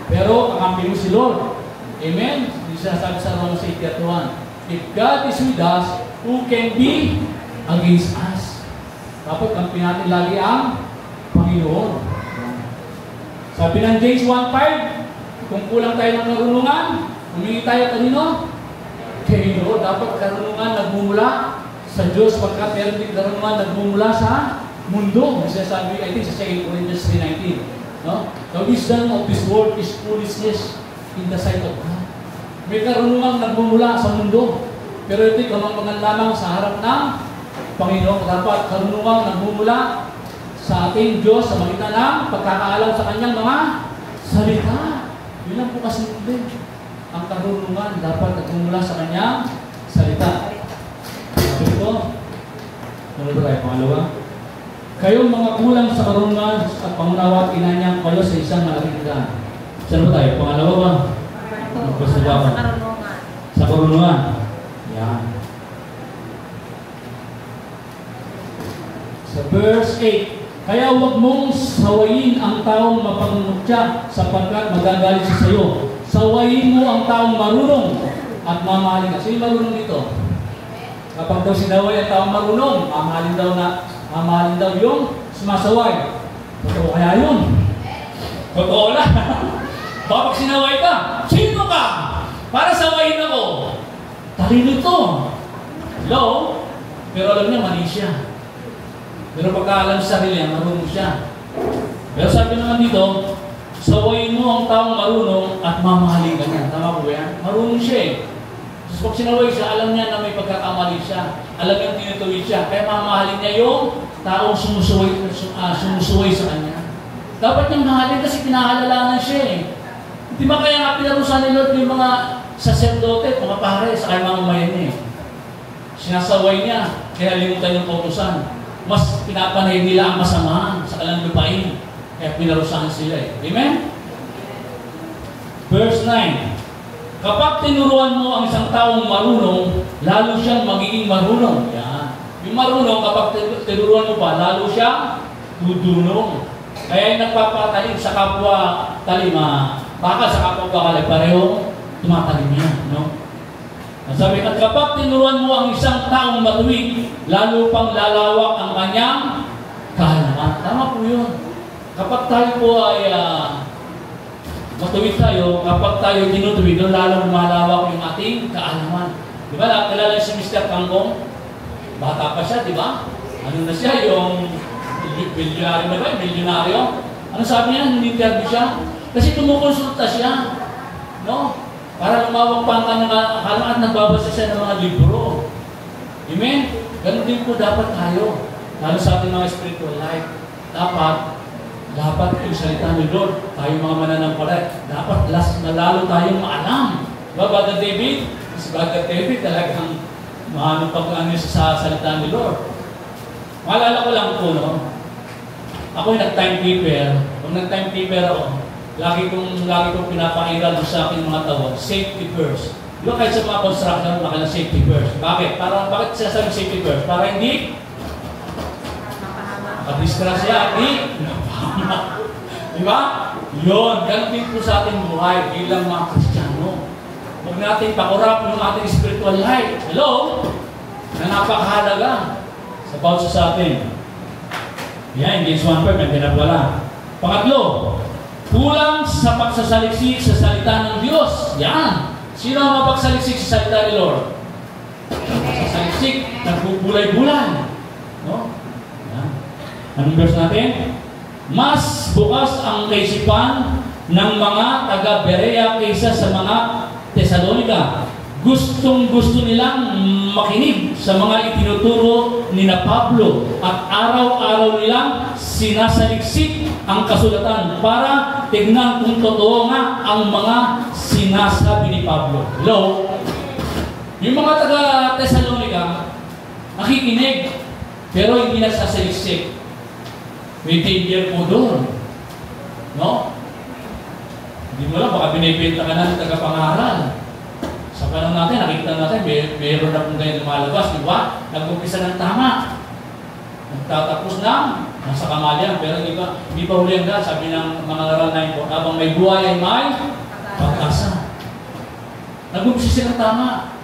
pero kakampi mo si Lord. Amen? Hindi sinasabi sa Romans 8:1. If God is with us, who can be against us? Dapat kampi natin lagi ang Panginoon. Sabi ng James 1:5, kung kulang tayo ng karunungan, humingi tayo kanino? Kay Lord. Dapat karunungan nagmumula sa Diyos, pagkat meron din karunungan nagmumula sa mundo. Sabi, I think sa 2 Corinthians 3:19. No? The wisdom of this world is foolishness in the sight of God. May karunungan nagmumula sa mundo, pero ito'y kamangmangan lamang sa harap ng Panginoon. Dapat karunungan nagmumula sa ating Diyos sa magitan ng pagkakaalam sa kanyang mga salita. Yun lang po kasi din. Ang karunungan dapat nagmumula sa kanyang salita. Ito, ano ba tayo? Pangalawa? Kayong mga kulang sa karunungan at pangunawa at inanyang kayo sa isang malaking daan. Saan ba tayo? Pangalawa ba? Sa karunungan. Sa karunungan. Yan. Sa verse 8, kaya huwag mong sawayin ang taong mapangmutya sapagkat magagalit siya sa iyo. Sawayin mo ang taong marunong at mamahalin ka. Sino marunong dito? Kapag daw sinaway ang taong marunong, mamahalin daw yung sumasaway. Totoo kaya yun? Totoo lang. Kapag sinaway ka, sino ka? Para sawayin ako. Talino ito. Hello? Pero alam niya, mali siya. Pero pagkaalam sa sarili niya, marunong siya. Pero sabi naman dito, sawayin mo ang taong marunong at mamahalin ka niya. Tama po yan? Marunong siya eh. Pag sinaway siya, alam niya na may pagkakamali siya. Alam niya tinutuwid siya. Kaya mamahalin niya yung taong sumusuway sa kanya. Dapat niyang mahalin kasi pinahalalanan siya eh. Di ba kaya nga pinarusan ni Lord yung mga saserdote, mga pare, sa kanyang mga mayan niya eh. Sinasaway niya, kaya limutan yung kautusan. Mas pinapanay nila ang masamahan sa kalang lupain. Kaya pinarusahan sila eh. Amen? Verse 9. Kapag tinuruan mo ang isang taong marunong, lalo siyang magiging marunong. Yan. Yung marunong, kapag tinuruan mo pa, lalo siyang tudunong. Kaya yung nagpapatalim sa kapwa talima, baka sa kapwa bakal, pareho tumatalim niya. No? Sabi, at kapag tinuruan mo ang isang taong matuwid, lalo pang lalawak ang kanyang kahalaman. Tama po yun. Kapag tayo po ay matuwid tayo, kapag tayo tinutuwid, lalo lumalawak yung ating kaalaman. Di ba? Nakilala si Mr. Kangkong? Bata pa siya, di ba? Ano na siya? Yung bilyonaryo na ba? Bilyonaryo? Ano sabi niya? Hindi-interview siya? Kasi tumukonsulta siya. No? Para lumawak pa ang kanyang kaalaman at nagbabasa siya ng mga libro. Amen? Ganun din po dapat tayo. Lalo sa ating mga spiritual life. dapat yung salita ni Lord, tayo mga mananampalataya, dapat lalo tayong maalam. Diba, Brother David? Si Brother David talagang maano pag-ano sa salita ni Lord. Maalala ko lang po, no? Ako yung nag-timekeeper. Pag nag-timekeeper ako, lagi kong pinapairal sa aking mga tawag, safety first. Di ba kahit sa mga construction, nakala safety first. Bakit? Bakit sinasabi safety first? Para hindi makadisgrasya, hindi napahama. Di ba? Yun, ganun din po sa ating buhay bilang mga Kristiyano. Huwag natin pakurap yung ating spiritual life. Hello? Na napakahalaga sa bawat sa atin. Yan, James 1:5, may pinagwala. Pangatlo, kulang sa pagsasaliksik sa salita ng Diyos. Yan. Sino ang mapagsaliksik sa salita ni Lord? Pagsasaliksik, nagbubulay-bulay. No? Yan. Anong verse natin? Mas bukas ang kaisipan ng mga taga-Berea kaysa sa mga Tesalonica. Gustong-gusto nilang makinig sa mga itinuturo ni na Pablo at araw-araw nilang sinasaliksik ang kasulatan para tignan kung totoo nga ang mga sinasabi ni Pablo. Hello? Yung mga taga-Tesalonica, nakikinig, pero hindi nagsasaliksik. May danger po doon. No? Hindi mo lang, baka binibenta ka na ng tagapangaral. Sa panahon natin, nakikita natin, mayroon na kung ganyan lumalabas, di ba? Nag-umpisa ng tama. Nagtatapos na, nasa kamalian, pero hindi pa huli hanggang, sabi ng mga aral na ito, habang may buhay ay may pag-asa. Nag-umpisa ng tama.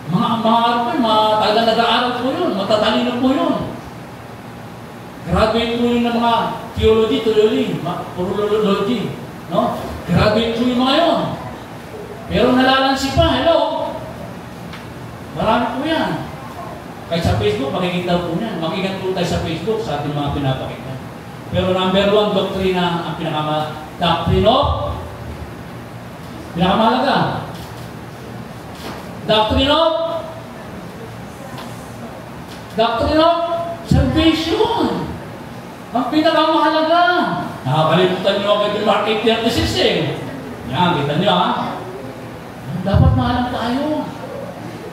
Mga talagang nag-aaral po yun, matatalino po yun. Graduate po yun ng mga theology, urology, no? Graduate po yung mga yun. Pero nalalansi pa, hello? Marami po yan. Kahit sa Facebook, makikita po yan. Makikat po tayo sa Facebook sa ating mga pinapakita. Pero number 1 doktrina ang pinakamahalaga. Doctrine of salvation. Ang pinakamahalaga. Nakakalimutan nyo kay Mark 8:36 eh. Yan, kita nyo ha. Dapat mahalang tayo.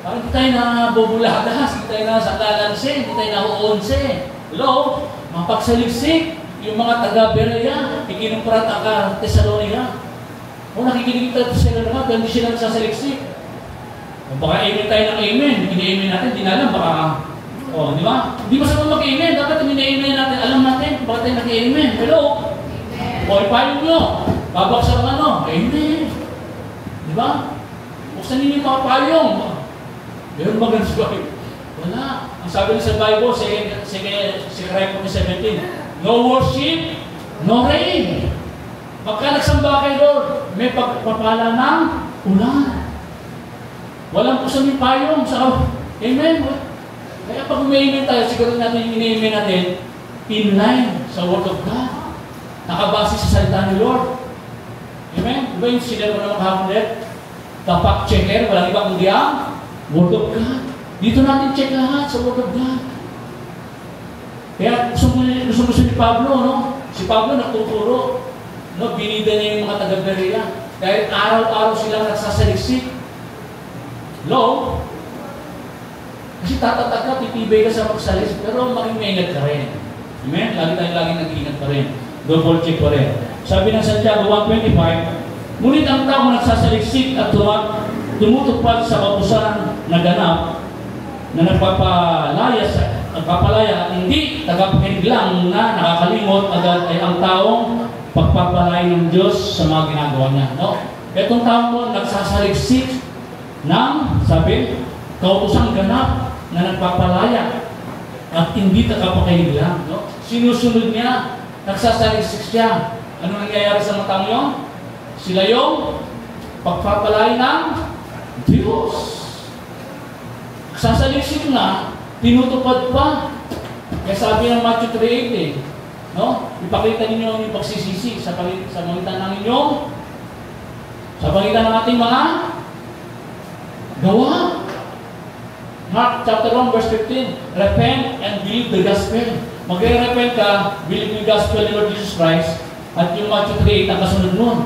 Parang hindi tayo na bubuladas, hindi tayo na sandalansin, hindi tayo na uonse. Hello? Mapagsaliksik. Yung mga taga-Berea, ikinumprat ang Tesalonica. O nakikinig tayo sa Tesalonica, pero hindi sila nagsasaliksik. O baka amen tayo ng amen. Hindi-amen natin, hindi na alam, baka oh, di ba? Hindi masama mag-amen. Dapat hindi-amen natin. Alam natin kung bakit tayo nag-amen. Hello? Amen. O, ipayong nyo. Babaksak ang ano? Amen. Di ba? Buksan ninyo yung mga payong. Meron ba ganun sa Bible? Wala. Ang sabi niya sa Bible, 2 Corinthians 17, no worship, no rain. Pagka nagsamba kay Lord, may pagpapala ng ulan. Walang buksan yung payong. Amen. Kaya pag umiimin tayo, siguro natin yung iniimin natin in line sa Word of God. Nakabase sa salita ni Lord. Amen? Diba yung sinero na makahapon din? Tapak checker, walang iba kundi ang Word of God. Dito natin check lahat sa Word of God. Kaya gusto ni Pablo, no? Si Pablo nagtuturo. No? Binida niya yung mga taga-Berea. Dahil araw-araw silang nagsasaliksik. Low, kasi tatatag ka, titibay ka sa magsalis, pero makimingat ka rin. Amen? Lagi nag-iingat pa rin. Double check pa rin. Sabi ng Santiago 1:25, ngunit ang tao nagsasaliksik at tumutupad sa kapusan na ganap na nagpapalaya at hindi tagapakinig lang na nakakalimot agad ay ang taong pagpapalaya ng Diyos sa mga ginagawa niya. No? Itong taong mo nagsasaliksik ng, sabi, kaupusang ganap na nagpapalaya at hindi tagapakinig lang. No? Sinusunod niya, nagsasaliksik siya. Ano nangyayari sa mga taong yun? Sila yung pagpapalaya ng Diyos. Nagsasaliksik na, tinutupad pa. Kaya sabi ng Matthew 3:8, no? Ipakita ninyo yung pagsisisi sa pagitan ng inyong, sa pagitan ng ating mga gawa. Mark chapter 1 verse 15, repent and believe the gospel. magre-repent ka, believe in the gospel ni Lord Jesus Christ, at yung Matthew 3:8 ang kasunod nun.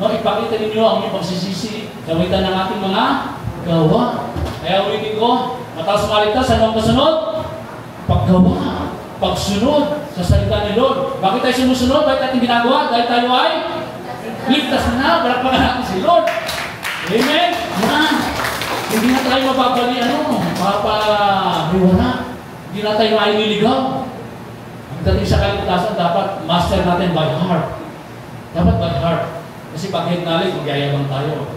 No, ipakita ninyo ang inyong pagsisisi, gamitan ng ating mga gawa. Kaya ulitin ko, mataas maligtas, ano ang kasunod? Paggawa, pagsunod sa salita ni Lord. Bakit tayo sumusunod? Bakit ating ginagawa? Dahil tayo ay ligtas na, palakpakan natin si Lord. Amen? Hindi na tayo mapapali, mapapahiwala. Hindi na tayo maililigaw. Pagdating sa kaligtasan, dapat master natin by heart. Dapat by heart. Kasi pag head knowledge, magyayabang tayo.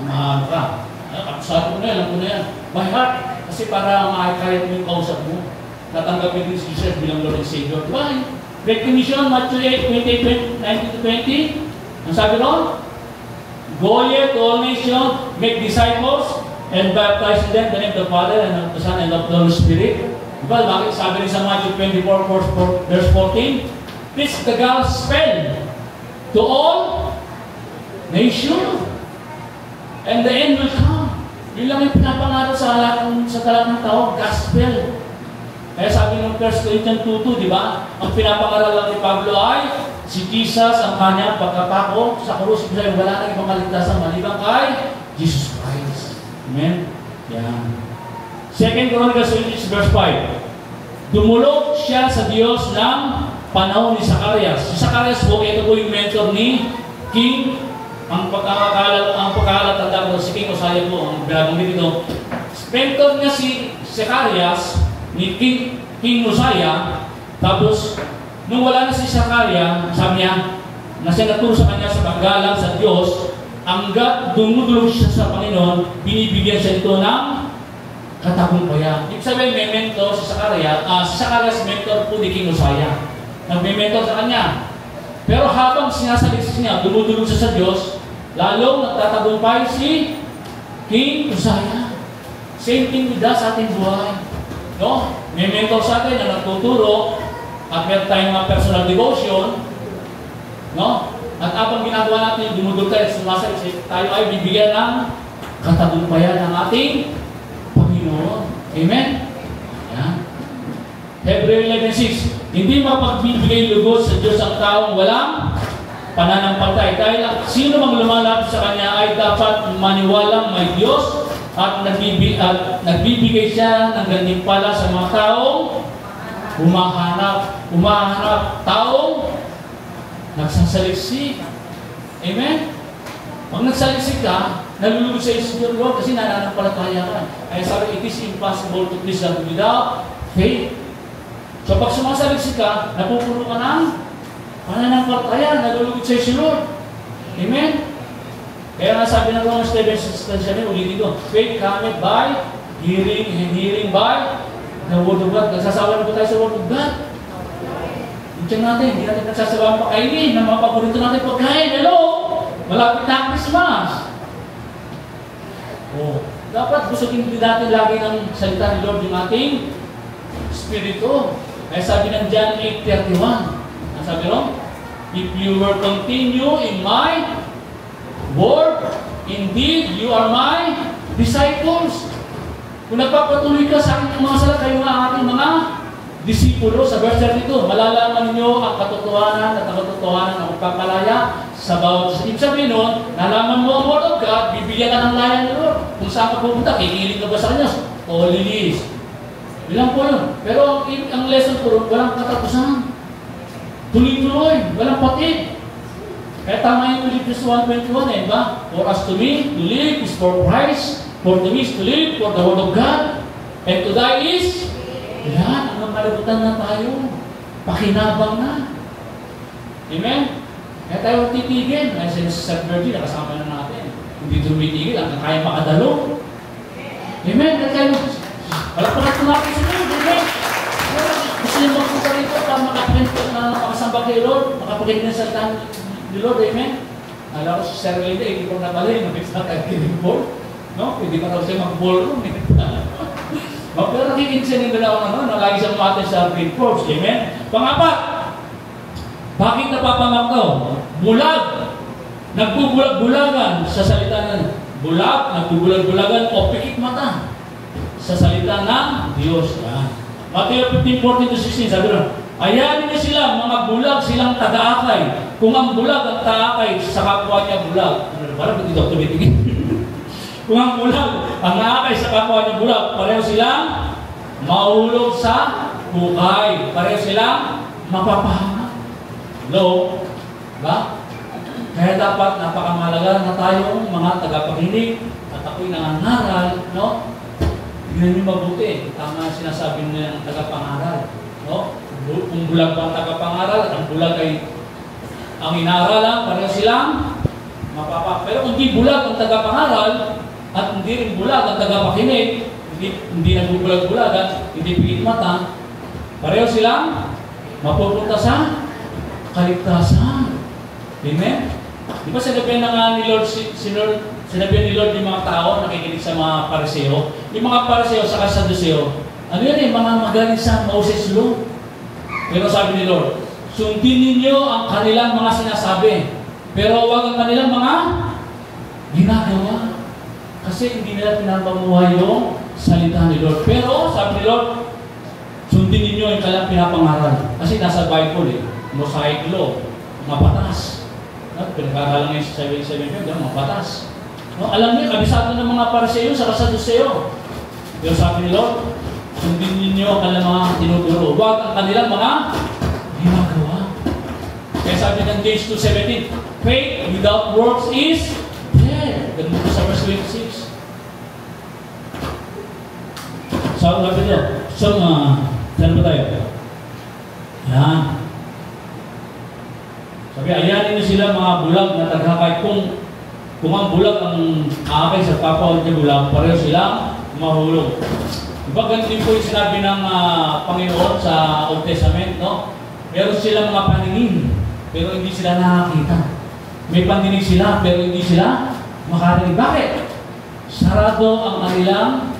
Mahal ka. Sabi ko na, alam ko na yan. By heart. Kasi para makakaya mo yung kausap mo. Natanggapin din si Jesus bilang Lord and Savior. Diba? Great Commission, Matthew 8:19-20. Ang sabi ron? Go ye to all nations, make disciples, and baptize them in the name of the Father, and of the Son, and of the Holy Spirit. Diba? Bakit sabi rin sa Matthew 24, verse 14? Preach the gospel to all nations, and the end will come. Yun lang yung pinapangarap sa lahat ng tao, gospel. Kaya sabi ng 1 Corinthians 2:2, di ba? Ang pinapangaralan ni Pablo ay si Jesus ang kanyang pagkapako sa krus. Wala nang ibang kaligtasan maliban kay Jesus Christ. Amen? Yan. 2 Chronicles 26 verse 5. Dumulog siya sa Diyos ng panahon ni Zacarias. Si Zacarias po, ito po yung mentor ni King. Ang pagkakalatanda ko si King Uzziah po, ang binabanggit ito. Mentor niya si Zacarias ni King Uzziah. Tapos, nung wala na si Zacarias, sabi niya, na siya naturo sa kanya sa paggalang sa Diyos, hanggat dumudulog siya sa Panginoon, binibigyan siya ito ng katagumpayan. Ibig sabihin, may mentor si Zacarias. Si Zacarias mentor po ni King Uzziah. Nagme-mentor sa kanya. Pero habang sinasaliksis niya, dumudulog siya sa Diyos, lalong nagtatagumpay si King Uzziah. Same thing with us sa ating buhay. No? May mentor sa atin na nagtuturo at meron tayong mga personal devotion. No? At habang ginagawa natin, dumudulog tayo at sumasaliksis, tayo ay bibigyan ng katagumpayan ng ating Panginoon. Amen? Yan. Hebrew 11:6. Hindi mapagbibigay lugod sa Diyos ang taong walang pananampalataya. Dahil sino mang lumalapit sa Kanya ay dapat maniwalang may Diyos at nagbibigay siya ng gantimpala sa mga taong humahanap, taong nagsasaliksik. Amen? Pag nagsaliksik ka, nalulugod sa iyo Lord kasi nananampalataya ka. Kaya sabi, it is impossible to please God without faith. So pag sumasaliksik ka, napupuno ka ng pananampalataya, nalulugod sa iyo Lord. Amen? Kaya nga sabi ng Romans 7:16, ulitin ko, faith cometh by hearing, and hearing by the Word of God. Nagsasawa na po tayo sa Word of God. Diyan natin, hindi natin nagsasawa pakainin ng mga paborito natin pagkain. Hello! Malapit na ang Christmas. Dapat busugin din natin lagi ng salita ni Lord yung ating Espiritu. Kaya sabi ng John 8:31, ang sabi ron, if you will continue in my word, indeed, you are my disciples. Kung nagpapatuloy ka sa aking mga sala, kayo nga aking mga disipulo. Sa verse 32, malalaman ninyo ang katotohanan at ang katotohanan ng magpapalaya sa bawat isa. Ibig sabihin nun, nalaman mo ang Word of God, bibigyan ka ng laya ni Lord. Kung saan ka pupunta, kikilig ka ba sa Kanya? O lilis. Bilang po yun. Pero ang lesson po rin, walang katapusan. Tuloy-tuloy, walang patid. Kaya tama yung Philippians 1:21 ba? For us to live is for Christ, for to me is to live, for the Word of God, and to die is, yan, ang makalimutan na tayo. Pakinabang na. Amen? Kaya tayo titigil. Kaya si St. Virgin, nakasama na natin. Hindi tumitigil, ang kaya makadalo. Amen? Kaya tayo, palagpakat ko natin sa Lord. Amen? Gusto niyo magpunta rito para makasamba kay Lord, makapagin ng salita ni Lord. Amen? Alam ko si Sir Linda, hindi ko nabali, nabigsa tayo kiling ball. No? Hindi pa raw siya mag-ballroom. Pero nakikinig siya nila ako lagi siyang umatin sa Green Force. Amen? Pangapat, bakit napapamangkaw? Bulag. Nagbubulag-bulagan sa salita ng bulag, nagbubulag-bulagan o pikit mata sa salita ng Diyos. Yan. Mateo 15:14-16, sabi doon, ayanin niyo sila, mga bulag silang taga-akay. Kung ang bulag ang taga-akay, sa kapwa niya bulag. Parang hindi ito tumitingin. Kung ang bulag ang naakay sa kapwa niya bulag, pareho silang mahulog sa bukay. Pareho silang mapapahamak. No? Diba? Kaya dapat napakamalaga na tayong mga tagapakinig at ako'y nangangaral, no? Tignan niyo mabuti. Tama sinasabi niya ng tagapangaral. No? Kung bulag ba ang tagapangaral, ang bulag ay ang inaaralan, pareho silang mapapak. Pero kung di bulag ang tagapangaral at hindi rin bulag ang tagapakinig, hindi nagbubulag-bulagan, hindi pigit mata, pareho silang mapupunta sa kaligtasan. Amen? Di ba sinabihan na nga ni Lord, sinabihan ni Lord yung mga tao nakikinig sa mga pariseo? Yung mga pariseo sa Saduseo, ano yan mga magaling sa Moses Law. Pero sabi ni Lord, sundin ninyo ang kanilang mga sinasabi, pero huwag ang kanilang mga ginagawa. Kasi hindi nila pinapamuhay yung salita ni Lord. Pero sabi ni Lord, sundin ninyo yung kanilang pinapangaral. Kasi nasa Bible Mosaic Law, mga batas. Pinagkakalang ngayon sa 7:7, mga batas. Alam niyo, kabisado ng mga pariseo sa Saduseo. Pero sabi ni Lord, sundin ninyo ang kanilang mga tinuturo. Huwag ang kanilang mga ginagawa. Kaya sabi ng James 2:17, faith without works is dead. Ganun po sa verse 26. So, sabi niyo, saan ba tayo? Yan. Sabi, ayanin niyo sila mga bulag na taghakay. Kung ang bulag ang aakay sa kapwa niya bulag, pareho silang mahulog. Diba ganun din po yung sinabi ng Panginoon sa Old Testament, no? Meron silang mga paningin, pero hindi sila nakakita. May pandinig sila, pero hindi sila makarinig. Bakit? Sarado ang kanilang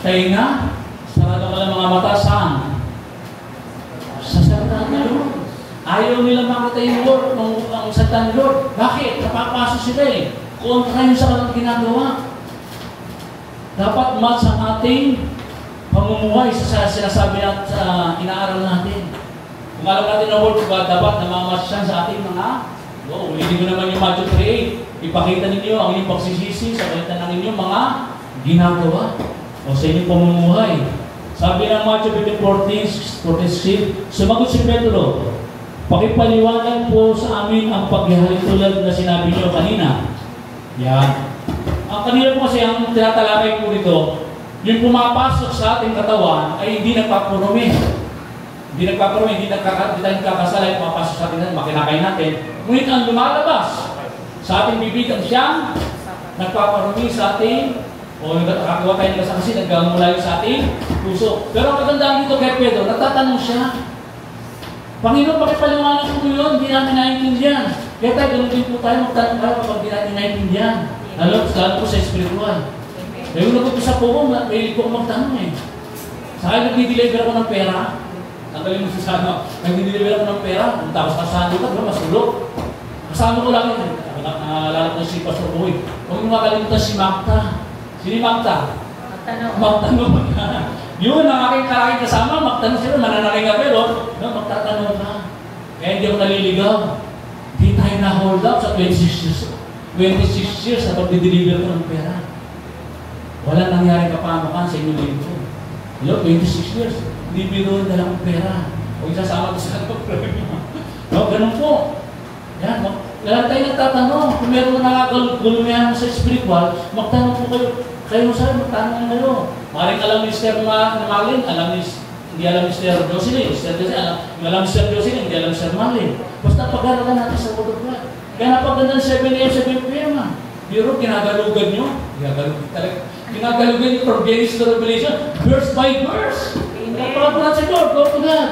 tainga, sarado ang kanilang mga mata, saan? Sa salita ng Lord. Ayaw nila makita yung Lord, ang salita ng Lord. Bakit? Napapasok sila kontra yun sa kanilang ginagawa. Dapat match ang ating pamumuhay sa sinasabi natin, sa inaaral natin. Kung alam natin na Word of God, dapat namamatch siya sa ating mga, ulitin ko naman yung Matthew 3:8, ipakita ninyo ang inyong pagsisisi sa kalitan ng inyong mga ginagawa o sa inyong pamumuhay. Sabi ng Matthew 15:14-16, sumagot si Pedro, pakipaliwanag po sa amin ang paghihalik tulad na sinabi niyo kanina. Yan. Ang kanina po kasi ang tinatalakay po dito, yung pumapasok sa ating katawan ay hindi nagpaparumi. Hindi tayo nagkakasalay, pumapasok sa ating makinakay natin. Ngunit ang lumalabas sa ating bibig ang siyang nagpaparumi sa ating, o nakakawa tayo ng kasi nagmula sa ating puso. Pero ang magandang dito kay Pedro, nagtatanong siya, Panginoon, pakipaliwanag po yun, hindi namin naiintindihan. Kaya tayo, ganun din po tayo, magtanong tayo kapag hindi natin naiintindihan. Lalo po sa spiritual. Kaya yung nag-upisa po ko, mahilig po ko magtanong Sa akin, nag-deliver ako ng pera. Tanggalin mo sa ano, nag-deliver ako ng pera. Tapos kasano ka, mas ulo. Kasama ko lang yun. Naalala ko si Pastor Boy. Huwag mo makalimutan si Magda. Sino Magda? Magtanong. Yun, ang aking karaking kasama, magtanong sila, mananaking ka pero, magtatanong ka. Kaya hindi ako naliligaw. Hindi tayo na-hold up sa 26 years na pag-deliver ko ng pera. Wala nangyari kapamukan sa inyong linggo. 26 years, deliver na lang ang pera. O isasama ko sa ganun po. Yan, lahat tayo nagtatanong. Kung meron na nakagulumihan sa spiritual, magtanong po kayo. Kayo sir, magtanong kayo. Maring alam ni Sister Marlene, hindi alam ni Sister Jocelyn. Alam ni Sister Jocelyn, hindi alam ni Sister Marlene. Basta pag-aralan natin sa Word of God. Kaya napaganda 7 a.m., 7 p.m. Pero ginagalugan nyo. Ginagalugan nyo from Genesis to Revelation, verse by verse. Pagkakulat sa Lord, go to God.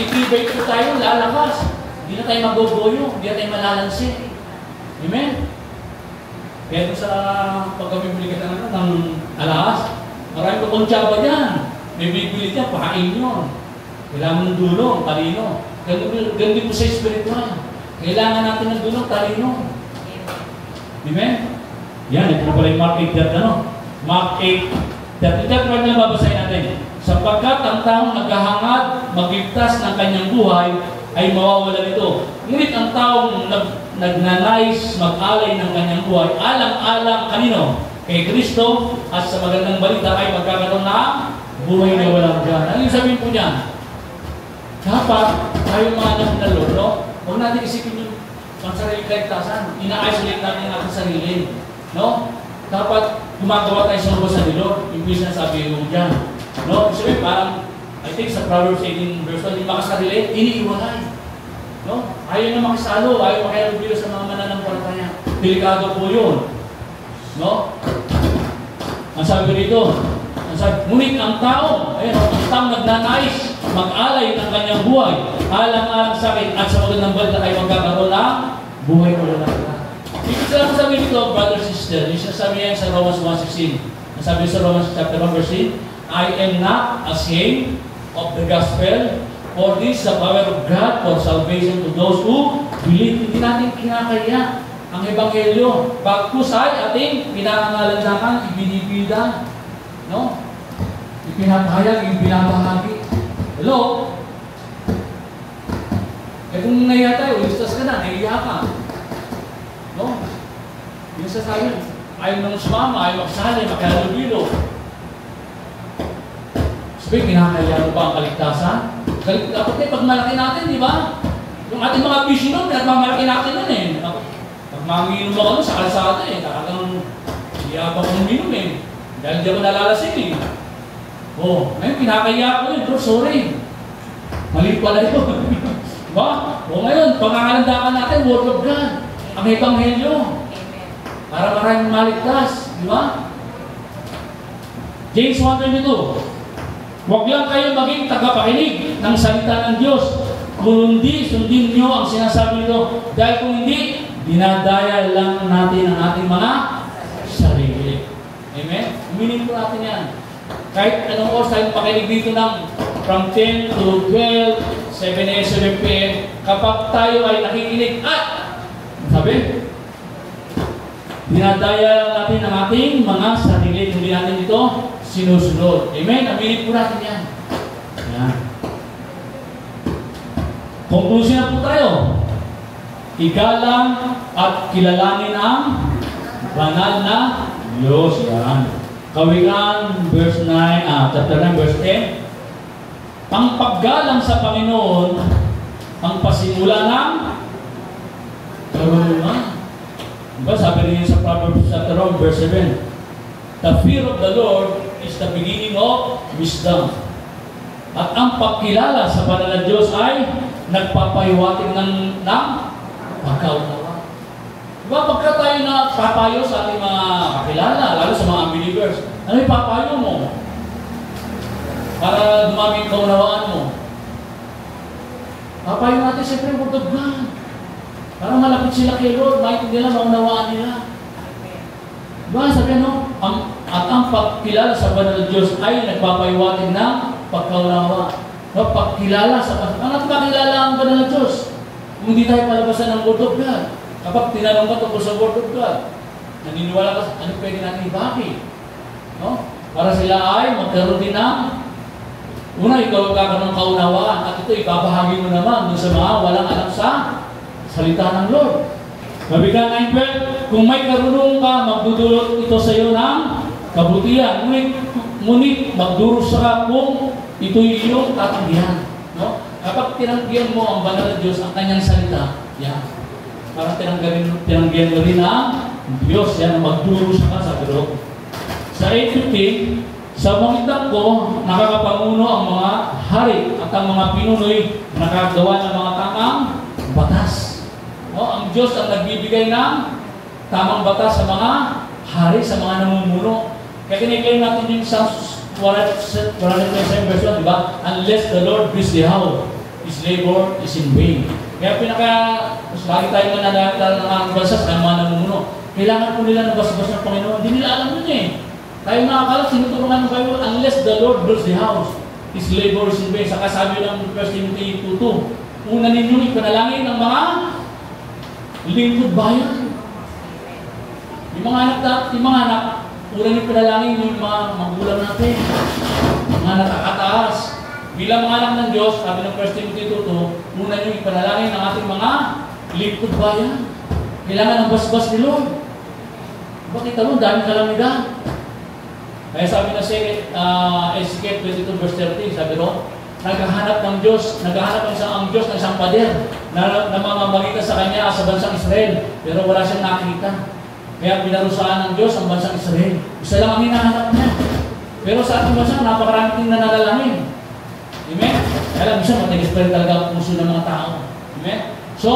Itibay ko tayo, lalakas. Hindi na tayo magogoyo, hindi na tayo malalansi. Amen? Kaya ito sa pagkabibili ka ng alahas, marami ko kontsaba dyan. May bibili dyan, pahain nyo. Kailangan ng dulong, talino. Ganun din po sa spiritual. Kailangan natin ng dulong, talino. Amen? Yan, ito na pala yung Mark 8, Mark 8, 35 na babasahin natin. Sapagkat ang taong naghahangad magligtas ng kanyang buhay ay mawawala nito. Ngunit ang taong nagnanais mag-alay ng kanyang buhay, alang-alang kanino? Kay Kristo at sa magandang balita ay magkakaroon ng buhay na walang hanggan. Ano yung sabihin po niya? Dapat tayo mga anak na Lord, no? Huwag natin isipin yung pansarili kaligtasan. Ina-isolate natin ang ating sarili. No? Dapat gumagawa tayo sa lubos ni Lord. Yung bisa na sabi yung dyan. No? Sabi parang, I think sa Proverbs 18 verse 1, yung makasarili, iniiwalay. No? Ayaw na makisalo, ayaw makilubilo sa mga mananampalataya. Delikado po yun. No? Ang sabi rito, ngunit ang tao, ang taong nagnanais mag-alay ng kanyang buhay, alang-alang sa akin at sa magandang balita ay magkakaroon ng buhay ko lang. Ibig sabihin sabi nito, brother, sister, yung sinasabi yan sa Romans 1:16. Nasabi sa Romans chapter 1 verse 8, I am not ashamed of the gospel, for this is the power of God for salvation to those who believe. Hindi natin kinakaya ang ebanghelyo. Bagkus ay ating pinangangalandakan, ibinibida, no? Ipinapahayag, ibinabahagi. Hello? Eh kung nahiya tayo, listas ka na, nahiya ka. No? Yung sasabi, ayaw nang sumama, ayaw magsali, makihalubilo. Sabi, kinakaya mo ba ang kaligtasan? Dapat eh, pag malaki natin, di ba? Yung ating mga vision nun, pinagmamalaki natin nun eh. Pag manginom ako nun sa kalsada eh, talagang iyabang kong minom eh. Dahil di ako nalalasing eh. Oh, ngayon pinakaya ko yun, bro, sorry. Mali pala yun. Diba? O ngayon, pangangalandakan natin, Word of God. Ang Ebanghelyo. Para maraming maligtas. Diba? James 1:22. Huwag lang kayo maging tagapakinig ng salita ng Diyos. Kung hindi, sundin nyo ang sinasabi nito. Dahil kung hindi, dinadaya lang natin ang ating mga sarili. Amen? Uminin po natin yan. Kahit anong oras tayo makinig dito ng from 10 to 12, 7 a.m., 7 p.m., kapag tayo ay nakikinig at sabi, dinadaya lang natin ang ating mga sarili. Hindi natin ito sinusunod. Amen? Aminin po natin yan. Yan. Conclusion na po tayo. Igalang at kilalangin ang banal na Diyos. Yan. Kawikaan, verse 9, chapter 9, verse 10. Ang paggalang sa Panginoon, ang pasimula ng karunungan. Diba, sabi rin sa Proverbs chapter 1, verse 7, the fear of the Lord is the beginning of wisdom. At ang pagkilala sa banal na Diyos ay nagpapahiwatig ng pagkaunawa. Diba, pagka tayo na papayo sa ating mga kakilala, lalo sa mga unbelievers, ano yung papayo mo? Para dumami ang kaunawaan mo. Papayo natin siyempre Word of God. Para malapit sila kay Lord, maintindihan nila, maunawaan nila. Diba, sabi ano? At ang pagkilala sa banal na Diyos ay nagpapahiwatig ng pagkaunawa. Pagkilala sa banal. Ano natin makilala ang banal na Diyos? Kung hindi tayo palabasan ng Word of God. Kapag tinanong ka tungkol sa Word of God, naniniwala ka, ano pwede natin ibaki? No? Para sila ay magkaroon din ng una, ikaw magkakaroon ng kaunawaan at ito ibabahagi mo naman dun sa mga walang alam sa salita ng Lord. Mabigang 9:12, kung may karunong ka, magdudulot ito sa iyo ng kabutihan. Ngunit magdurusa ka kung ito'y iyong tatanggihan. No? Kapag tinanggihan mo ang banal na Diyos, ang kanyang salita, yan. Parang tinanggihan mo rin ang Diyos, yan, magdurusa ka sa biro. Sa 8:15, sa mangitang ko, nakakapanguno ang mga hari at ang mga pinunoy nakagawa ng mga tamang batas. No? Ang Diyos ang nagbibigay ng tamang batas sa mga hari, sa mga namumuno. Kaya kiniklaim natin yung sa 127 verse 1, diba? Unless the Lord builds the house, his labor is in vain. Kaya lagi tayo mananakita ng mga bansa sa mga namumuno. Kailangan po nila ng bas-bas ng Panginoon. Hindi nila alam yun eh. Tayo nakakala, sinuturungan ng Bible, unless the Lord builds the house, his labor is in vain. Saka sabi ng 1 Timothy 2:2, una ninyong ipanalangin ng mga lingkod bayan. Yung mga anak, Una yung panalangin yung mga magulang natin, mga nakakataas. Bilang mga anak ng Diyos, sabi ng 1 Timothy 2:2, una yung ipanalangin ng ating mga lingkod bayan. Kailangan ng basbas ni Lord. Bakit mo, daming kalamidad. Kaya sabi na si Ezekiel 22:30, sabi ro, naghahanap ng Diyos, naghahanap ang Diyos ng isang pader na mamamagitan sa kanya sa bansang Israel, pero wala siyang nakita. Kaya pinarusahan ng Diyos ang bansang Israel. Isa lang ang hinahanap niya. Pero sa ating bansa, napakaraming nananalangin. Amen? Kaya lang, minsan matigas pa rin talaga ang puso ng mga tao. Amen? So,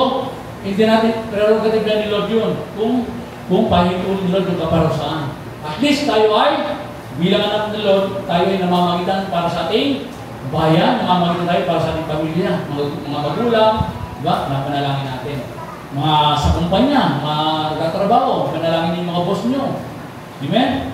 hindi natin prerogative ni Lord yun kung pahintulin ni Lord yung kaparusahan. At least tayo ay, bilang anak ni Lord, tayo ay namamagitan para sa ating bayan, namamagitan tayo para sa ating pamilya, mga magulang, diba? Napanalangin natin. Mga sa kumpanya, mga nagtatrabaho, panalangin yung mga boss nyo. Amen?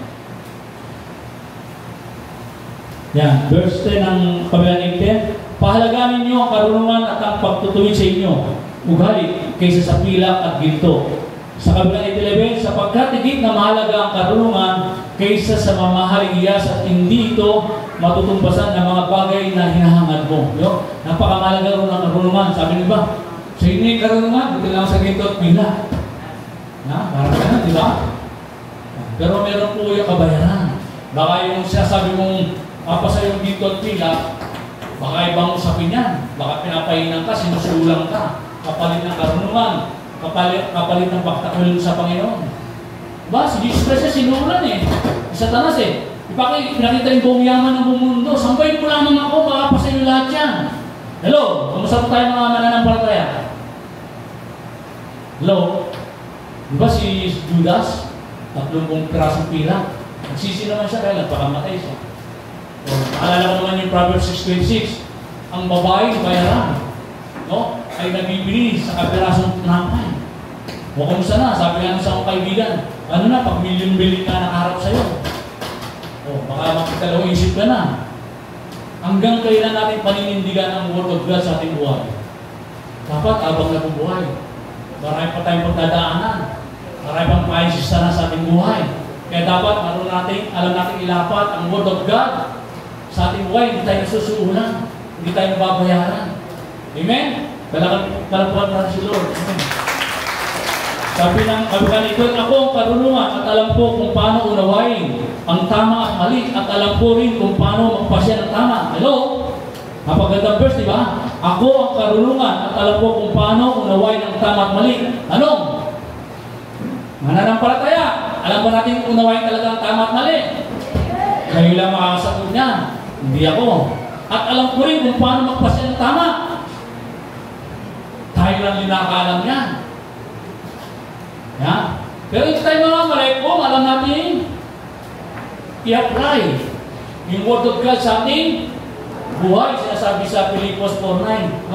Yan, verse 10 ng kabilang 10. Pahalaganin niyo ang karunungan at ang pagtutuwid sa inyo, ugali, kaysa sa pilak at ginto. Sa kabilang 11, sapagkat higit na mahalaga ang karunungan kaysa sa mamahaling iyas at hindi ito matutumbasan ng mga bagay na hinahangad mo. Napakamahalaga rin ang karunungan. Sabi niyo ba? Sa inyo yung karunungan, dito lang sa ginto at pilak. Parang ganun, di ba? Pero meron po yung kabayaran. Baka yung sinasabi mong papasa yung ginto at pilak, baka ibang usapin yan. Baka pinapahinan ka, sinusulang ka, kapalit ng karunungan, kapalit ng pagtakulong sa Panginoon. Diba? Si Jesus Christ sinulan Satanas pinakita yung buong yaman ng buong mundo. Sampayin mo lamang ako, baka pa sa iyo lahat yan. Hello? Kamusta po tayo mga mananampalataya? Hello? Diba si Judas? 30 pirasong pila. Nagsisi naman siya kaya nagpakamatay siya. Alala ko naman yung Proverbs 6:26. Ang babae bayaran, ay nabibili sa kapirasong tinapay. O kumusta na, sabi nga sa akong kaibigan, pag milyon-bilyon ka nakaharap sa'yo? Baka makikalaw isip ka na. Hanggang kailan natin paninindigan ang Word of God sa ating buhay? Dapat abang nabubuhay. Marami pa tayong pagdadaanan. Marami pang paisisa na sa ating buhay. Kaya dapat alam natin ilapat ang Word of God sa ating buhay. Hindi tayo nasusuulan. Hindi tayo nababayaran. Amen? Kalapuan natin si Lord. Amen. Sabi ng kabilang ito, ako ang karunungan at alam ko kung paano unawain ang tama at mali at alam ko rin kung paano magpasya ng tama. Hello? Napagandang verse, di ba? Ako ang karunungan at alam ko kung paano unawain ang tama at mali. Anong? Mananampalataya. Alam ba natin unawain talaga ang tama at mali? Kayo lang makakasagot niya. Hindi ako. At alam ko rin kung paano magpasya ng tama. Tayo lang yung nakakaalam yan. Pero ito tayo mga malay alam natin i-apply yung Word of God sa ating buhay. Sinasabi sa Pilipos 4:9,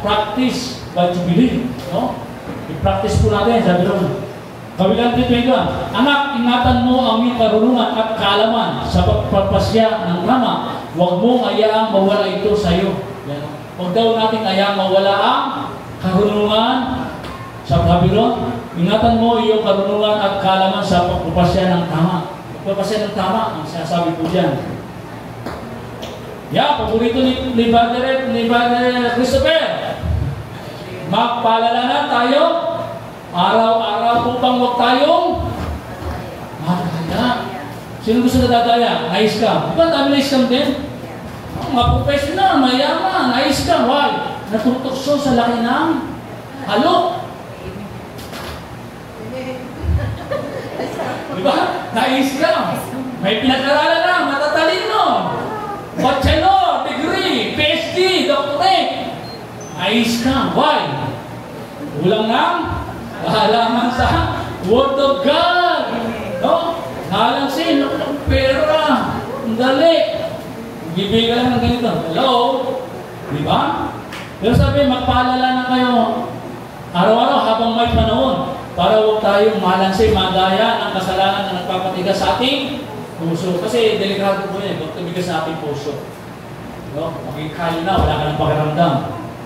practice what you believe. I-practice po natin, sabi doon. Kabilang 3:21, anak, ingatan mo ang iyong karunungan at kaalaman sa pagpapasya ng tama. Huwag mong ayaang mawala ito sa iyo. Huwag daw natin ayaang mawala ang karunungan. Sabi doon, ingatan mo iyong karunungan at kaalaman sa pagpapasya ng tama. Pagpapasya ng tama, ang sinasabi po dyan. Paborito ni Brother Christopher. Magpaalala na tayo. Araw-araw po bang huwag tayong magdaya? Sino gusto na dadaya? Nais ka. Diba dami nais ka din? Mga professional, mayaman, nais ka. Why? Natutokso sa laki ng halo. Diba? Nais ka. May pinag-aralan na, matatalino. Bachelor, degree, PhD, doctorate. Nais ka. Why? Kulang lang. Halaman sa Word of God. Halang sin, pera. Ang dali. Bibigay ka lang ng ganito. Hello? Diba? Pero sabi, magpaalala na kayo. Araw-araw habang may panahon. Para huwag tayong malansay, madaya ng kasalanan na nagpapatigas sa ating puso. Kasi delikado po yan, huwag tumigas sa ating puso. Magkikali na, wala ka ng pakiramdam.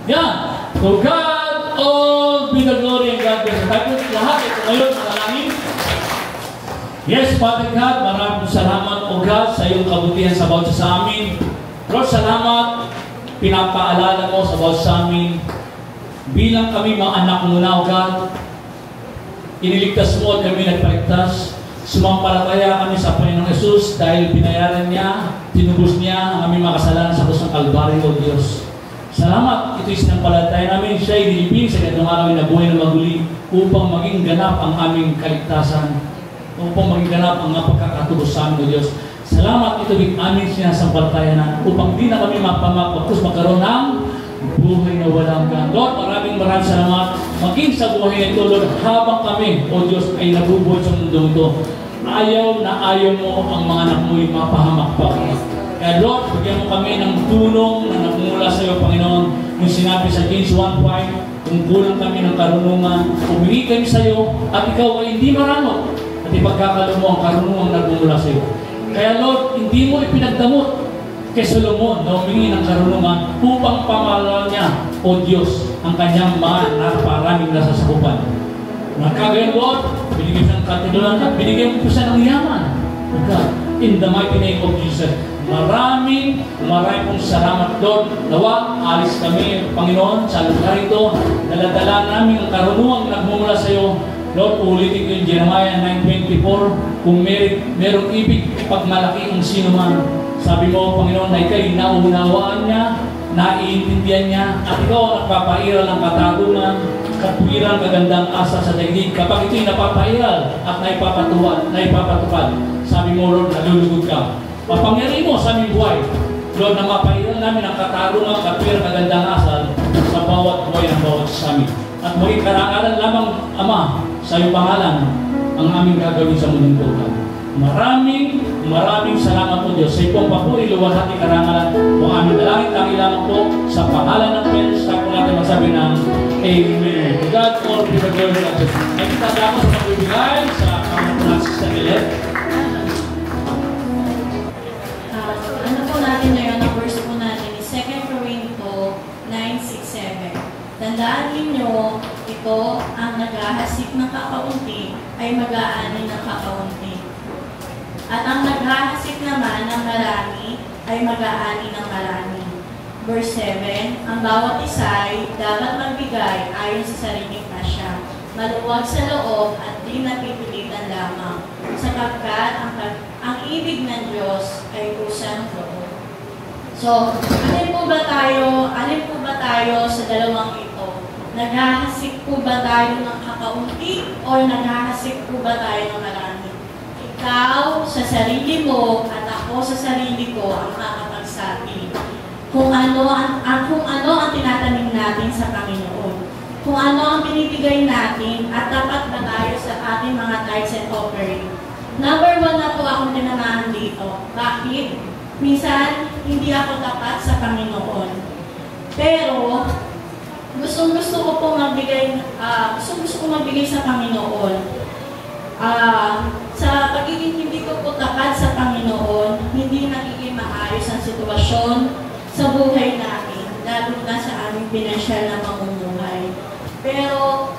Yan! To God all be the glory and God bless. Tapos lahat ito ngayon, manalangin. Yes, Father God, maraming salamat, O God, sa iyong kabutihan sa bawat sa amin. Lord, salamat, pinapaalala mo sa bawat sa amin. Bilang kami mga anak mo na, O God, iniligtas mo at kami nagpaligtas. Sumampalataya kami sa Panginoong Jesus dahil binayaran niya, tinubos niya ang aming mga kasalanan sa krus ng Kalbaryo, O Diyos. Salamat, ito'y sinampalataya namin. Siya'y dinibig sa ganitong araw na buhay na maguli upang maging ganap ang aming kaligtasan, upang maging ganap ang pagkakatubos sa amin, O Diyos. Salamat, ito'y aming sinasampalataya na upang di na kami mapapagpus magkaroon ng buhay na walang hanggan. Lord, maraming salamat. Maging sa buhay na ito, Lord, habang kami, O Diyos, ay nabubuhay sa mundo ito, ayaw na ayaw mo ang mga anak mo yung mapahamak pa. Kaya Lord, bigyan mo kami ng tulong na nagmula sa iyo, Panginoon. Yung sinabi sa James 1:5, kung kulang kami ng karunungan, humingi kami sa iyo, at ikaw ay hindi marangot, at ipagkakalo mo ang karunungan na nagmula sa iyo. Kaya Lord, hindi mo ipinagdamot kay Solomon na humingi ng karunungan upang pamahalaan niya, O Diyos, ang kanyang mga naparaming nasasakupan. Nakagayon, Lord, binigyan siya ng katulunan at binigyan mo siya ng yaman. God, in the mighty name of Jesus. Maraming pong salamat, Lord. Nawa, alis kami, Panginoon, sa lugar ito. Daladala namin ang karunungang nagmumula sa iyo. Lord, ulitin ko yung Jeremiah 9:24, kung merong ibig pagmalaki ang sino man. Sabi mo, Panginoon, na ikaw'y naunawaan niya, naiintindihan niya, at ikaw ang nagpapairal ng katarungan, katwiran, kagandang asa sa daigdig. Kapag ito'y napapairal at naipapatupad, sabi mo, Lord, nalulugod ka. Mapangyari mo sa aming buhay, Lord, na mapairal namin ang katarungan, katwiran, kagandang asal sa bawat buhay ng bawat sa amin. At maging karangalan lamang, Ama, sa iyong pangalan, ang aming gagawin sa mundong ito. Maraming salamat po Diyos. Sa ipong papuri, luwalhati karangalan po aming dalangin, tangi lamang po sa pangalan ng Pence. Tapos natin magsabi ng Amen. To God all be the glory of God. Ay kita ako sa pagbibigay sa pangalaman sa Milet. Ano po natin ngayon, ang verse po natin is 2 Corinto 9:6-7. Tandaan ninyo, ito ang naghahasik ng kakaunti ay mag-aani ng kakaunti. At ang naghahasik naman ng marami ay mag-aani ng marami. Verse 7, ang bawat isa ay dapat magbigay ayon sa sariling pasya, maluwag sa loob at di napipilitan lamang, sapagkat ang ibig ng Diyos ay kusang loob. So, alin po ba tayo sa dalawang ito? Naghahasik po ba tayo ng kakaunti o naghahasik po ba tayo ng marami? Ikaw sa sarili mo at ako sa sarili ko ang makapagsabi. Kung ano ang tinatanim natin sa Panginoon. Kung ano ang binibigay natin at tapat ba tayo sa ating mga tithes and offering. Number 1 na po akong tinamahan dito. Bakit? Minsan, hindi ako tapat sa Panginoon. Pero, gusto ko pong magbigay sa Panginoon. Sa pagiging hindi ko po tapat sa Panginoon, hindi nagiging maayos ang sitwasyon sa buhay namin, lalo na sa aming pinansyal na mamumuhay. Pero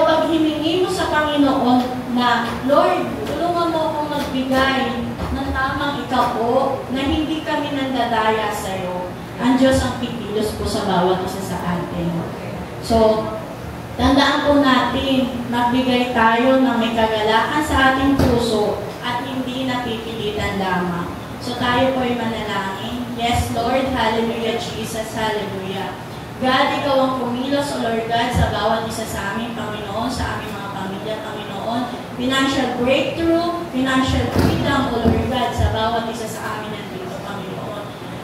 pag hiningi mo sa Panginoon na, Lord, tulungan mo akong magbigay ng tamang ikao na hindi kami nandadaya sa iyo, ang Diyos ang pipilos po sa bawat isa sa atin. So, tandaan po natin, magbigay tayo ng may kagalakan sa ating puso at hindi napipilitan lamang. So tayo po ay manalangin. Yes, Lord, hallelujah, Jesus, hallelujah. God, ikaw ang kumilos, O Lord God, sa bawat isa sa amin, Panginoon, sa aming mga pamilya, Panginoon. Financial breakthrough, financial freedom, O Lord God, sa bawat isa sa amin nandito, Panginoon.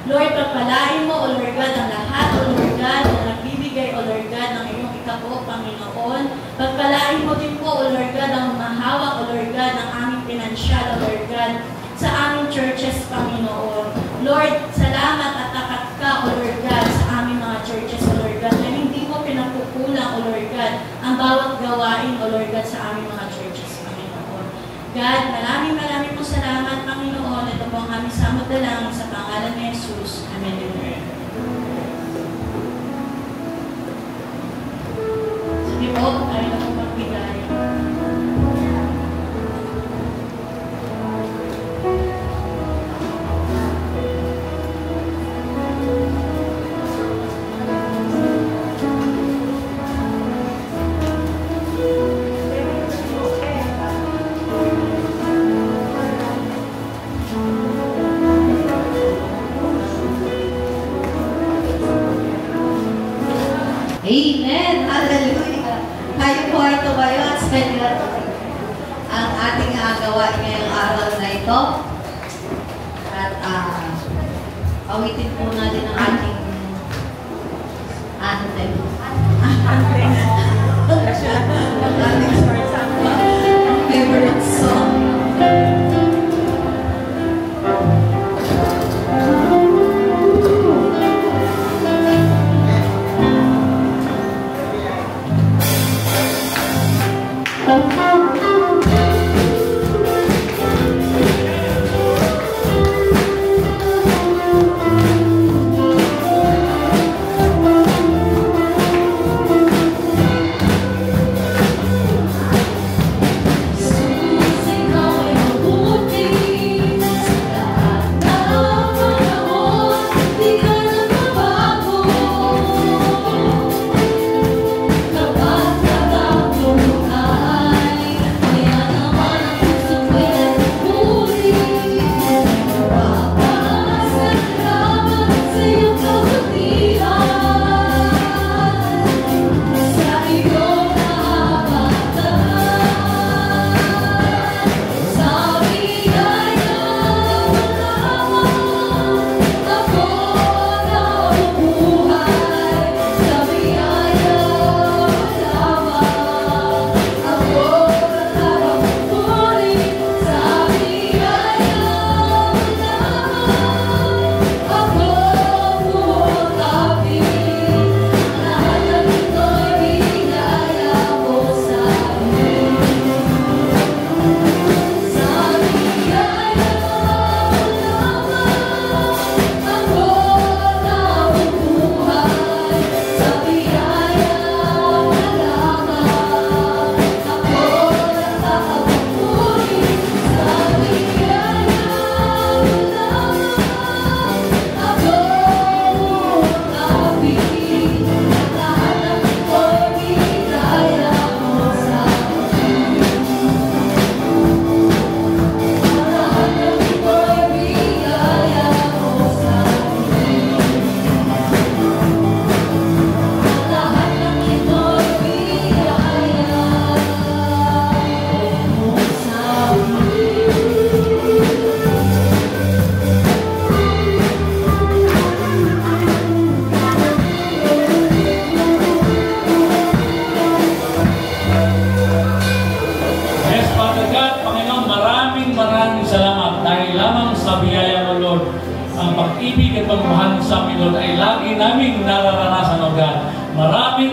Lord, pagpalain mo, O Lord God, ang lahat, O Lord God, na nagbibigay, O Lord God, ng iyong ikapo, Panginoon. Pagpalain mo din po, O Lord God, ang mahawak, O Lord God, ng aming pinansyal, O Lord God, sa aming churches, Panginoon. Lord, salamat at tapat ka, O Lord God, sa aming mga churches, O Lord God, na hindi mo pinakukulang, O Lord God, ang bawat gawain, O Lord God, sa aming mga churches, Panginoon. God, maraming po salamat, Panginoon. Ito po ang aming samot dalangin sa pangalan ni Jesus. Amen. Sige po, tayo na po magbigay. ang ating gawain ngayong araw na ito. At awitin po natin ang ating anthem. Ang ating favorite song.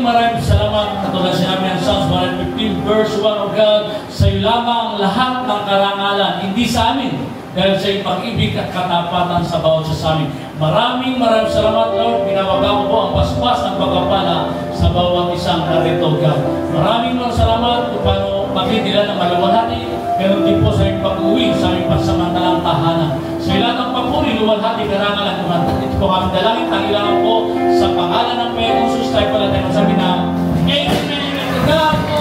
Maraming salamat. Katulad sinabi ng Psalms 115 verse 1, O God, sa iyo lamang lahat ng karangalan, hindi sa amin, dahil sa iyong pag-ibig at katapatan sa bawat sa amin. Maraming salamat, Lord. Binababa ko po ang paspas ng pagpapala sa bawat isang narito, God. Maraming salamat kung paano magdidila ng maluwalhati. Ganon din po sa iyong pag-uwi sa aming pansamantalang tahanan. Sa ilan ng papuri, luwalhati, karangalan, kumantat. Ito po kami dalangin, tangilangan po sa pangalan ng May Jesus, tayo pala tayo sabi na Amen. God.